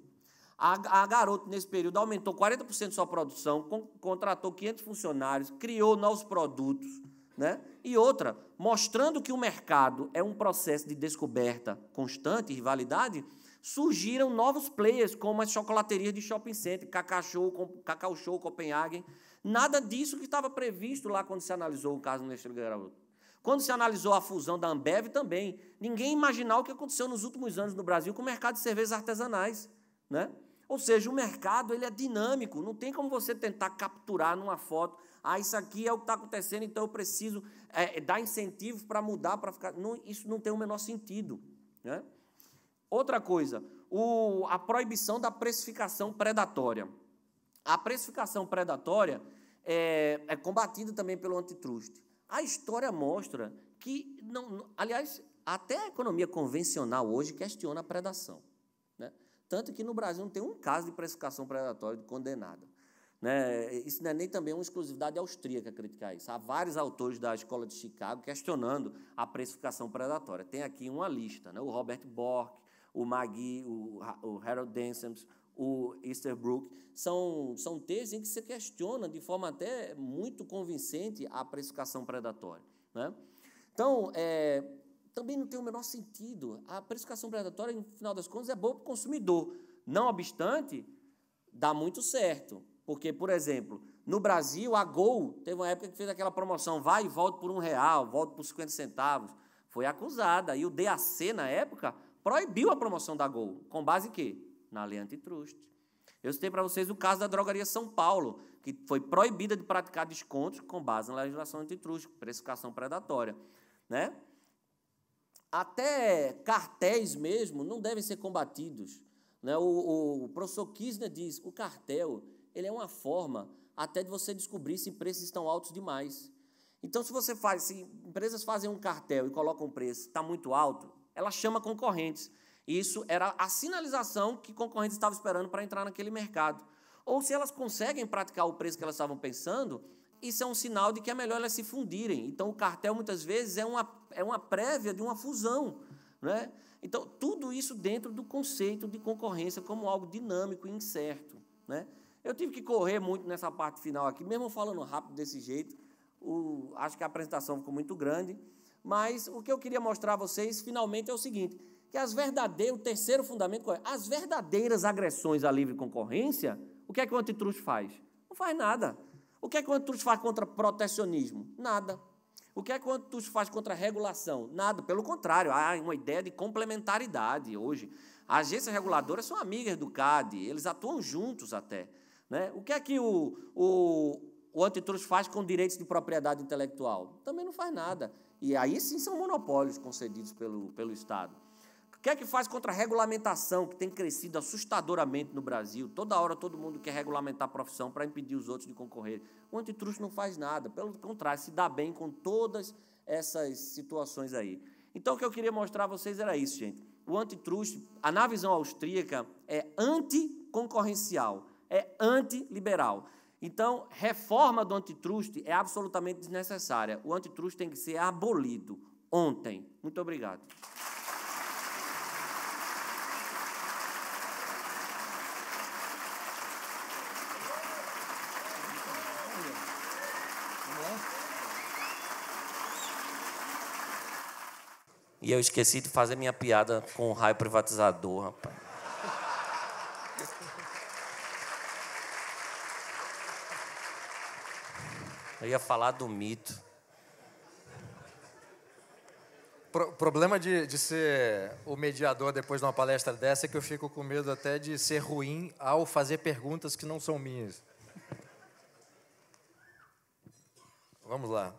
A Garoto, nesse período, aumentou 40% sua produção, contratou 500 funcionários, criou novos produtos, né? E outra, mostrando que o mercado é um processo de descoberta constante, rivalidade, surgiram novos players, como as chocolaterias de shopping center, Cacau Show, Copenhagen. Nada disso que estava previsto lá quando se analisou o caso do Nestlé Garoto. Quando se analisou a fusão da Ambev também, ninguém imaginava o que aconteceu nos últimos anos no Brasil com o mercado de cervejas artesanais, né? Ou seja, o mercado ele é dinâmico, não tem como você tentar capturar numa foto, isso aqui é o que está acontecendo, então eu preciso dar incentivos para mudar, para ficar... Não, isso não tem o menor sentido, né? Outra coisa, a proibição da precificação predatória. A precificação predatória é combatida também pelo antitruste. A história mostra que, aliás, até a economia convencional hoje questiona a predação, né? Tanto que no Brasil não tem um caso de precificação predatória condenada, né? Isso não é nem também uma exclusividade austríaca criticar isso. Há vários autores da Escola de Chicago questionando a precificação predatória. Tem aqui uma lista, né? O Robert Bork, o Magee, o Harold Densems, o Easterbrook, são textos em que se questiona de forma até muito convincente a precificação predatória, né? Então, também não tem o menor sentido. A precificação predatória, no final das contas, é boa para o consumidor. Não obstante, dá muito certo. Porque, por exemplo, no Brasil, a Gol teve uma época que fez aquela promoção, vai e volta por R$1, volta por 50 centavos. Foi acusada. E o DAC, na época, proibiu a promoção da Gol. Com base em quê? Na lei antitruste. Eu citei para vocês o caso da Drogaria São Paulo, que foi proibida de praticar descontos com base na legislação antitruste, precificação predatória, né? Até cartéis mesmo não devem ser combatidos, né? O professor Kirchner diz que o cartel ele é uma forma até de você descobrir se preços estão altos demais. Então, se empresas fazem um cartel e colocam um preço que está muito alto, ela chama concorrentes. Isso era a sinalização que concorrentes estavam esperando para entrar naquele mercado. Ou se elas conseguem praticar o preço que elas estavam pensando, isso é um sinal de que é melhor elas se fundirem. Então, o cartel, muitas vezes, é uma prévia de uma fusão, né? Então, tudo isso dentro do conceito de concorrência como algo dinâmico e incerto, né? Eu tive que correr muito nessa parte final aqui, mesmo falando rápido desse jeito, acho que a apresentação ficou muito grande, mas o que eu queria mostrar a vocês, finalmente, é o seguinte, que o terceiro fundamento, as verdadeiras agressões à livre concorrência, o que é que o antitruste faz? Não faz nada. O que é que o antitruste faz contra protecionismo? Nada. O que é que o antitruste faz contra regulação? Nada. Pelo contrário, há uma ideia de complementaridade hoje. As agências reguladoras são amigas do CAD, eles atuam juntos até, né? O que é que o antitruste faz com direitos de propriedade intelectual? Também não faz nada. E aí sim são monopólios concedidos pelo Estado. O que é que faz contra a regulamentação, que tem crescido assustadoramente no Brasil? Toda hora todo mundo quer regulamentar a profissão para impedir os outros de concorrer. O antitruste não faz nada, pelo contrário, se dá bem com todas essas situações aí. Então, o que eu queria mostrar a vocês era isso, gente. O antitruste, na visão austríaca, é anticoncorrencial, é antiliberal. Então, reforma do antitruste é absolutamente desnecessária. O antitruste tem que ser abolido ontem. Muito obrigado. E eu esqueci de fazer minha piada com o raio privatizador, rapaz. Eu ia falar do mito. Problema de ser o mediador depois de uma palestra dessa é que eu fico com medo até de ser ruim ao fazer perguntas que não são minhas. Vamos lá.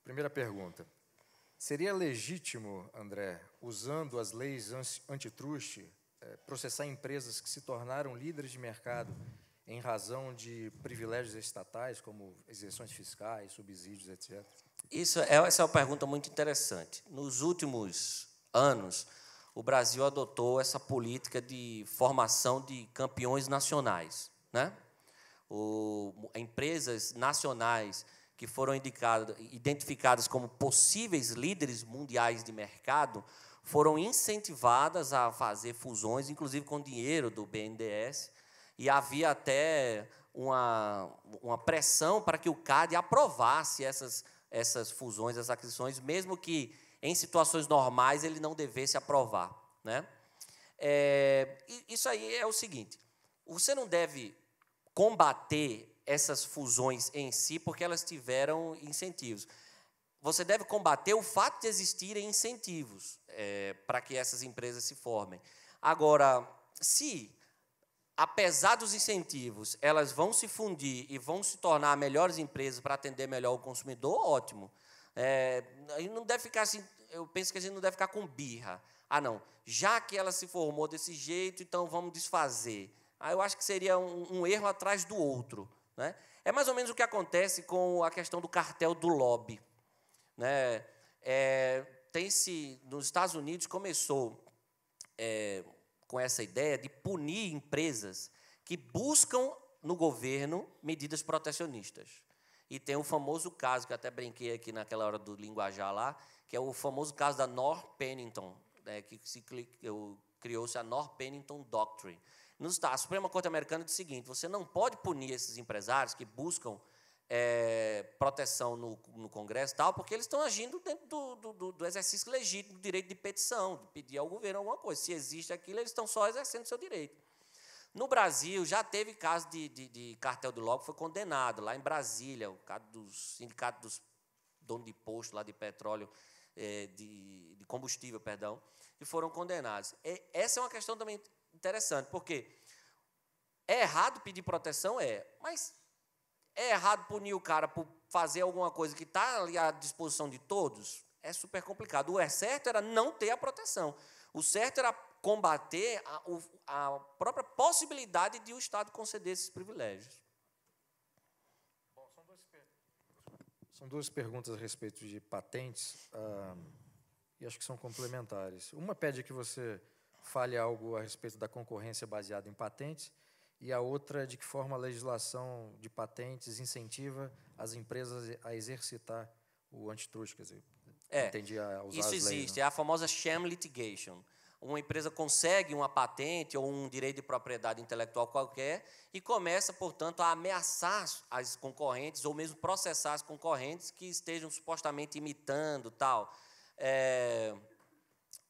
Primeira pergunta. Seria legítimo, André, usando as leis antitruste, processar empresas que se tornaram líderes de mercado em razão de privilégios estatais, como isenções fiscais, subsídios, etc.? Essa é uma pergunta muito interessante. Nos últimos anos, o Brasil adotou essa política de formação de campeões nacionais, né? Empresas nacionais que foram identificadas como possíveis líderes mundiais de mercado foram incentivadas a fazer fusões, inclusive com dinheiro do BNDES, e havia até uma pressão para que o CAD aprovasse essas fusões, essas aquisições, mesmo que em situações normais ele não devesse aprovar, né? Isso aí é o seguinte: você não deve combater essas fusões em si porque elas tiveram incentivos. Você deve combater o fato de existirem incentivos para que essas empresas se formem. Agora, se, apesar dos incentivos, elas vão se fundir e vão se tornar melhores empresas para atender melhor o consumidor, ótimo. Aí não deve ficar assim, eu penso que a gente não deve ficar com birra. Ah, não, já que ela se formou desse jeito, então vamos desfazer. Eu acho que seria um erro atrás do outro, né? É mais ou menos o que acontece com a questão do cartel do lobby, né? Nos Estados Unidos começou com essa ideia de punir empresas que buscam no governo medidas protecionistas. E tem o famoso caso, que eu até brinquei aqui naquela hora do linguajar lá, que é o famoso caso da North Pennington, que criou-se a North Pennington Doctrine. A Suprema Corte Americana diz o seguinte: você não pode punir esses empresários que buscam proteção no Congresso, tal, porque eles estão agindo dentro do exercício legítimo do direito de petição, de pedir ao governo alguma coisa. Se existe aquilo, eles estão só exercendo o seu direito. No Brasil, já teve caso de cartel do lobby que foi condenado, lá em Brasília, o caso dos sindicatos dos donos de posto lá de petróleo, de combustível, perdão, que foram condenados. Essa é uma questão também interessante, porque é errado pedir proteção, mas é errado punir o cara por fazer alguma coisa que está ali à disposição de todos? É super complicado. O certo era não ter a proteção. O certo era combater a própria possibilidade de o Estado conceder esses privilégios. Bom, são duas perguntas a respeito de patentes, e acho que são complementares. Uma pede que você fale algo a respeito da concorrência baseada em patentes, e a outra, de que forma a legislação de patentes incentiva as empresas a exercitar o antitrust, quer dizer, entendi, a usar isso as leis, existe, né? é a famosa sham litigation. Uma empresa consegue uma patente ou um direito de propriedade intelectual qualquer e começa, portanto, a ameaçar as concorrentes ou mesmo processar as concorrentes que estejam supostamente imitando, tal.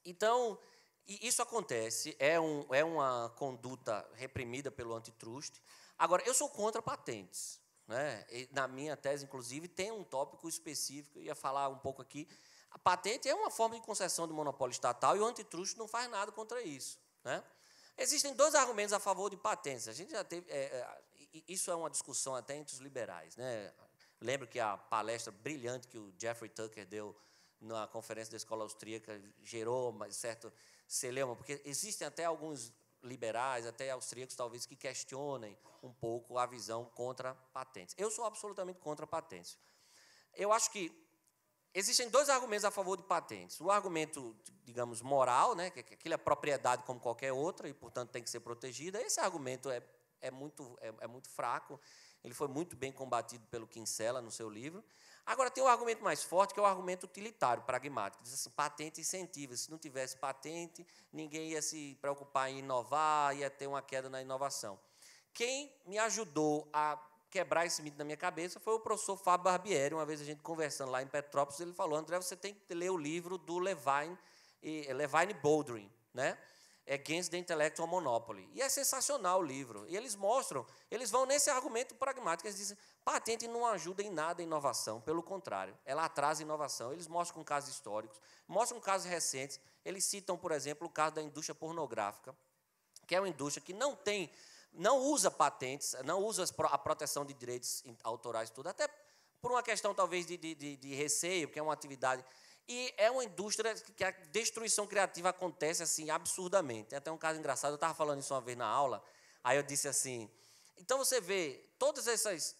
Então, isso acontece, é uma conduta reprimida pelo antitrust. Agora, eu sou contra patentes, né? E na minha tese, inclusive, tem um tópico específico, eu ia falar um pouco aqui. A patente é uma forma de concessão de monopólio estatal e o antitruste não faz nada contra isso, né? Existem dois argumentos a favor de patentes. A gente já teve, isso é uma discussão até entre os liberais, né? Lembro que a palestra brilhante que o Jeffrey Tucker deu na conferência da Escola Austríaca gerou certo celeuma, porque existem até alguns liberais, até austríacos, talvez, que questionem um pouco a visão contra patentes. Eu sou absolutamente contra patentes. Eu acho que existem dois argumentos a favor de patentes. O argumento, digamos, moral, né, que aquilo é propriedade como qualquer outra e, portanto, tem que ser protegida. Esse argumento é muito fraco. Ele foi muito bem combatido pelo Kinsella no seu livro. Agora, tem um argumento mais forte, que é o argumento utilitário, pragmático. Diz assim: patente incentiva. Se não tivesse patente, ninguém ia se preocupar em inovar, ia ter uma queda na inovação. Quem me ajudou a quebrar esse mito na minha cabeça foi o professor Fábio Barbieri. Uma vez a gente conversando lá em Petrópolis, ele falou: André, você tem que ler o livro do Levine Bouldering, né? Against the Intellectual Monopoly. E é sensacional o livro. E eles vão nesse argumento pragmático. Eles dizem: patente não ajuda em nada a inovação, pelo contrário, ela atrasa a inovação. Eles mostram com casos históricos, mostram casos recentes. Eles citam, por exemplo, o caso da indústria pornográfica, que é uma indústria que não usa patentes, não usa a proteção de direitos autorais, tudo, até por uma questão, talvez, de receio, que é uma atividade. E é uma indústria que a destruição criativa acontece assim absurdamente. Tem até um caso engraçado, eu estava falando isso uma vez na aula, aí eu disse assim, então você vê todas essas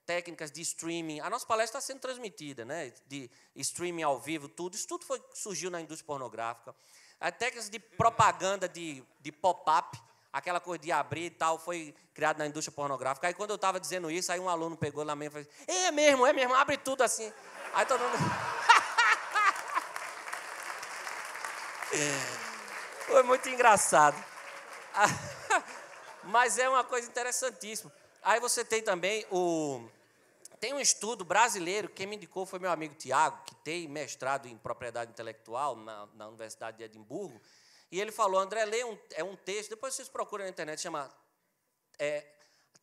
técnicas de streaming, a nossa palestra está sendo transmitida, né, de streaming ao vivo, tudo, isso tudo surgiu na indústria pornográfica. As técnicas de propaganda de pop-up, aquela coisa de abrir e tal, foi criada na indústria pornográfica. Aí quando eu estava dizendo isso, aí um aluno pegou na minha e falou, é mesmo, abre tudo assim. Aí todo mundo... Foi muito engraçado. Mas é uma coisa interessantíssima. Aí você tem também tem um estudo brasileiro, quem me indicou foi meu amigo Tiago, que tem mestrado em propriedade intelectual na Universidade de Edimburgo, e ele falou, André, lê um texto, depois vocês procuram na internet, chama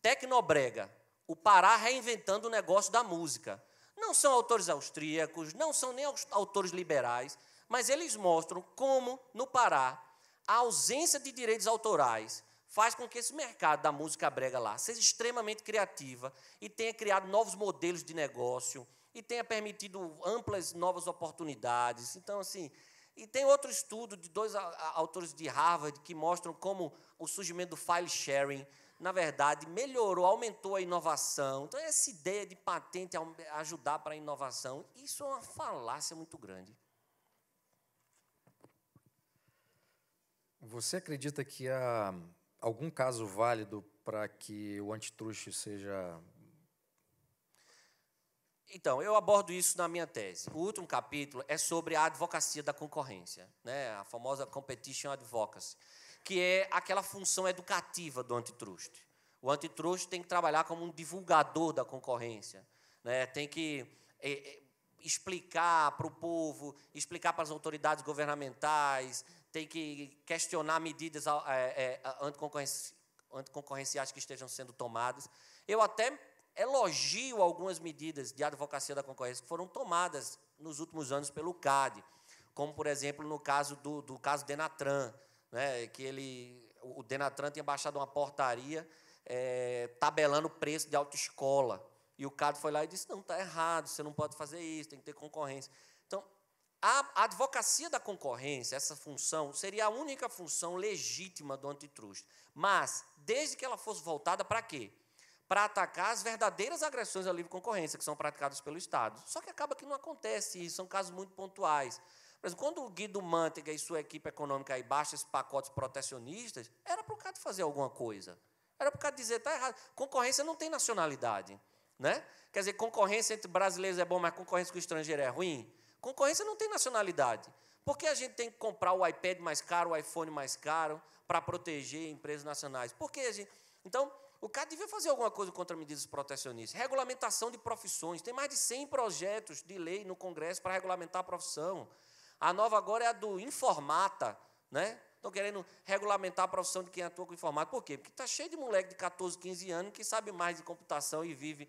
Tecnobrega, o Pará reinventando o negócio da música. Não são autores austríacos, não são nem autores liberais, mas eles mostram como, no Pará, a ausência de direitos autorais faz com que esse mercado da música brega lá seja extremamente criativa e tenha criado novos modelos de negócio e tenha permitido amplas novas oportunidades. Então, assim, e tem outro estudo de 2 autores de Harvard que mostram como o surgimento do file sharing, na verdade, melhorou, aumentou a inovação. Então, essa ideia de patente ajudar para a inovação, isso é uma falácia muito grande. Você acredita que há algum caso válido para que o antitruste seja... Então, eu abordo isso na minha tese. O último capítulo é sobre a advocacia da concorrência, né? A famosa competition advocacy, que é aquela função educativa do antitruste. O antitruste tem que trabalhar como um divulgador da concorrência, né? Tem que explicar para o povo, explicar para as autoridades governamentais, tem que questionar medidas anticoncorrenciais que estejam sendo tomadas. Eu até elogio algumas medidas de advocacia da concorrência que foram tomadas nos últimos anos pelo CAD, como, por exemplo, no caso do caso Denatran, né, que o Denatran tinha baixado uma portaria tabelando o preço de autoescola, e o CAD foi lá e disse, não, está errado, você não pode fazer isso, tem que ter concorrência. Então, a advocacia da concorrência, essa função, seria a única função legítima do antitruste, mas, desde que ela fosse voltada para quê? Para atacar as verdadeiras agressões à livre concorrência, que são praticadas pelo Estado. Só que acaba que não acontece isso, são casos muito pontuais. Por exemplo, quando o Guido Mantega e sua equipe econômica aí baixam esses pacotes protecionistas, era para o CAD fazer alguma coisa. Era para o CAD dizer, está errado. Concorrência não tem nacionalidade, né? Quer dizer, concorrência entre brasileiros é bom, mas concorrência com o estrangeiro é ruim? Concorrência não tem nacionalidade. Por que a gente tem que comprar o iPad mais caro, o iPhone mais caro, para proteger empresas nacionais? Por que a gente... Então, o CAD devia fazer alguma coisa contra medidas protecionistas. Regulamentação de profissões. Tem mais de 100 projetos de lei no Congresso para regulamentar a profissão. A nova agora é a do informata, né? Estão querendo regulamentar a profissão de quem atua com informática. Por quê? Porque está cheio de moleque de 14, 15 anos que sabe mais de computação e vive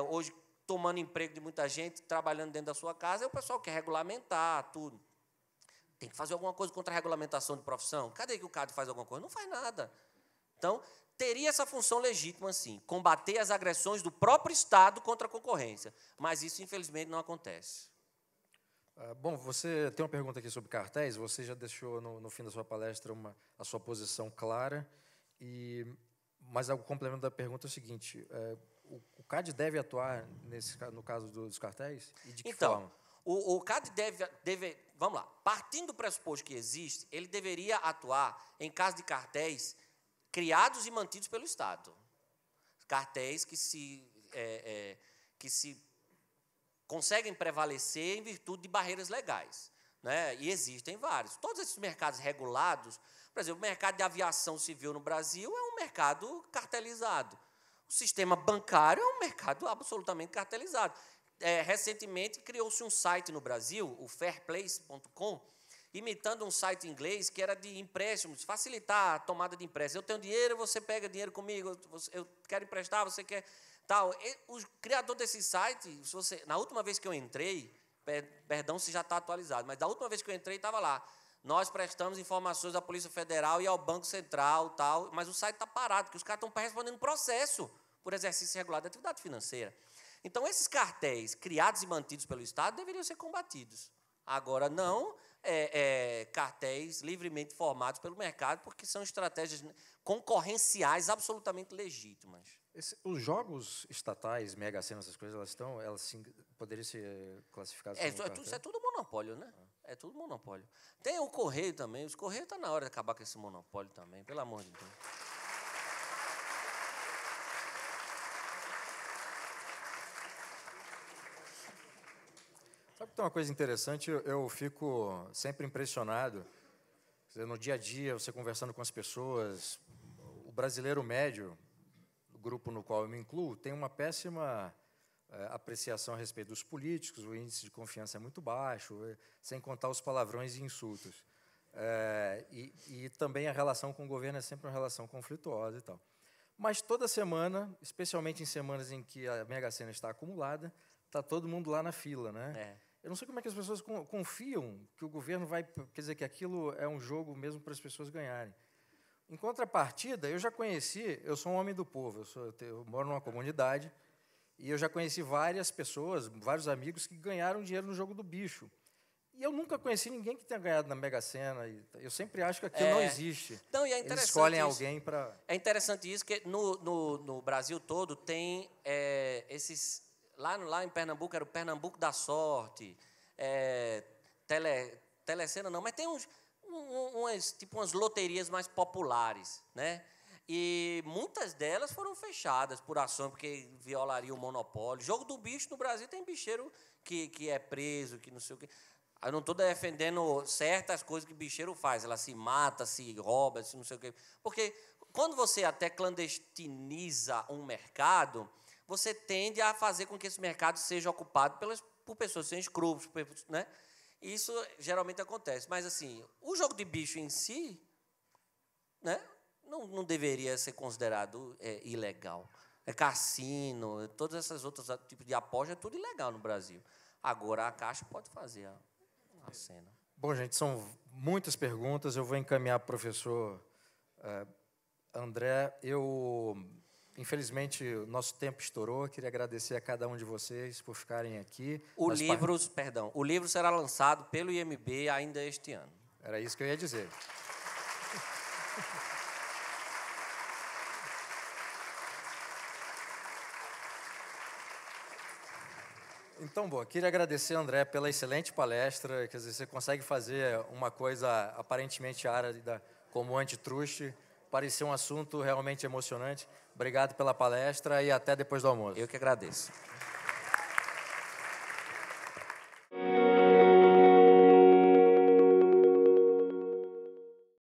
hoje tomando emprego de muita gente, trabalhando dentro da sua casa, e o pessoal quer regulamentar tudo. Tem que fazer alguma coisa contra a regulamentação de profissão. Cadê que o CAD faz alguma coisa? Não faz nada. Então, teria essa função legítima, sim, combater as agressões do próprio Estado contra a concorrência. Mas isso, infelizmente, não acontece. Bom, você tem uma pergunta aqui sobre cartéis. Você já deixou, no fim da sua palestra, a sua posição clara. Mas o complemento da pergunta é o seguinte, o CAD deve atuar no caso dos cartéis? E de que forma? O CAD deve... Vamos lá. Partindo do pressuposto que existe, ele deveria atuar em caso de cartéis criados e mantidos pelo Estado. Cartéis que se conseguem prevalecer em virtude de barreiras legais, né? E existem vários. Todos esses mercados regulados, por exemplo, o mercado de aviação civil no Brasil é um mercado cartelizado. O sistema bancário é um mercado absolutamente cartelizado. Recentemente, criou-se um site no Brasil, o fairplace.com, imitando um site inglês que era de empréstimos, facilitar a tomada de empréstimo. Eu tenho dinheiro, você pega dinheiro comigo, eu quero emprestar, você quer... Tal. O criador desse site, na última vez que eu entrei, perdão se já está atualizado, mas da última vez que eu entrei, estava lá. Nós prestamos informações à Polícia Federal e ao Banco Central, tal, mas o site está parado, porque os caras estão respondendo processo por exercício irregular de atividade financeira. Então, esses cartéis criados e mantidos pelo Estado deveriam ser combatidos, Agora, não cartéis livremente formados pelo mercado, porque são estratégias concorrenciais absolutamente legítimas. Os jogos estatais, Mega Sena, essas coisas, poderiam ser classificadas como cartel? Isso é tudo monopólio, né? É tudo monopólio. Tem o Correio também. Os Correios está na hora de acabar com esse monopólio também, pelo amor de Deus. Sabe que tem uma coisa interessante? Eu fico sempre impressionado. No dia a dia, você conversando com as pessoas, o brasileiro médio, o grupo no qual eu me incluo, tem uma péssima apreciação a respeito dos políticos, o índice de confiança é muito baixo, sem contar os palavrões e insultos. E também a relação com o governo é sempre uma relação conflituosa e tal. Mas toda semana, especialmente em semanas em que a Mega Sena está acumulada, está todo mundo lá na fila, né? Eu não sei como é que as pessoas confiam que o governo vai... Quer dizer, que aquilo é um jogo mesmo para as pessoas ganharem. Em contrapartida, eu já conheci... Eu sou um homem do povo, eu moro numa comunidade, e eu já conheci várias pessoas, vários amigos, que ganharam dinheiro no jogo do bicho. E eu nunca conheci ninguém que tenha ganhado na Mega Sena. Eu sempre acho que aquilo não existe. Então, e é interessante. Eles escolhem alguém para... É interessante isso, que no Brasil todo tem esses... Lá em Pernambuco era o Pernambuco da Sorte, Telecena não, mas tem umas loterias mais populares, né? E muitas delas foram fechadas por ação, porque violaria o monopólio. Jogo do bicho no Brasil tem bicheiro que é preso, que não sei o quê. Eu não estou defendendo certas coisas que bicheiro faz, ela se mata, se rouba, se não sei o quê. Porque quando você até clandestiniza um mercado, você tende a fazer com que esse mercado seja ocupado por pessoas sem escrúpulos, né? Isso geralmente acontece. Mas, assim, o jogo de bicho em si, né, não deveria ser considerado ilegal. Cassino, todas essas outras tipos de aposta, é tudo ilegal no Brasil. Agora, a Caixa pode fazer a cena. Bom, gente, são muitas perguntas. Eu vou encaminhar para o professor André. Infelizmente, o nosso tempo estourou. Queria agradecer a cada um de vocês por ficarem aqui. O livro será lançado pelo IMB ainda este ano. Era isso que eu ia dizer. Então, bom, queria agradecer, André, pela excelente palestra. Quer dizer, você consegue fazer uma coisa aparentemente árida como antitruste, parecia um assunto realmente emocionante. Obrigado pela palestra e até depois do almoço. Eu que agradeço.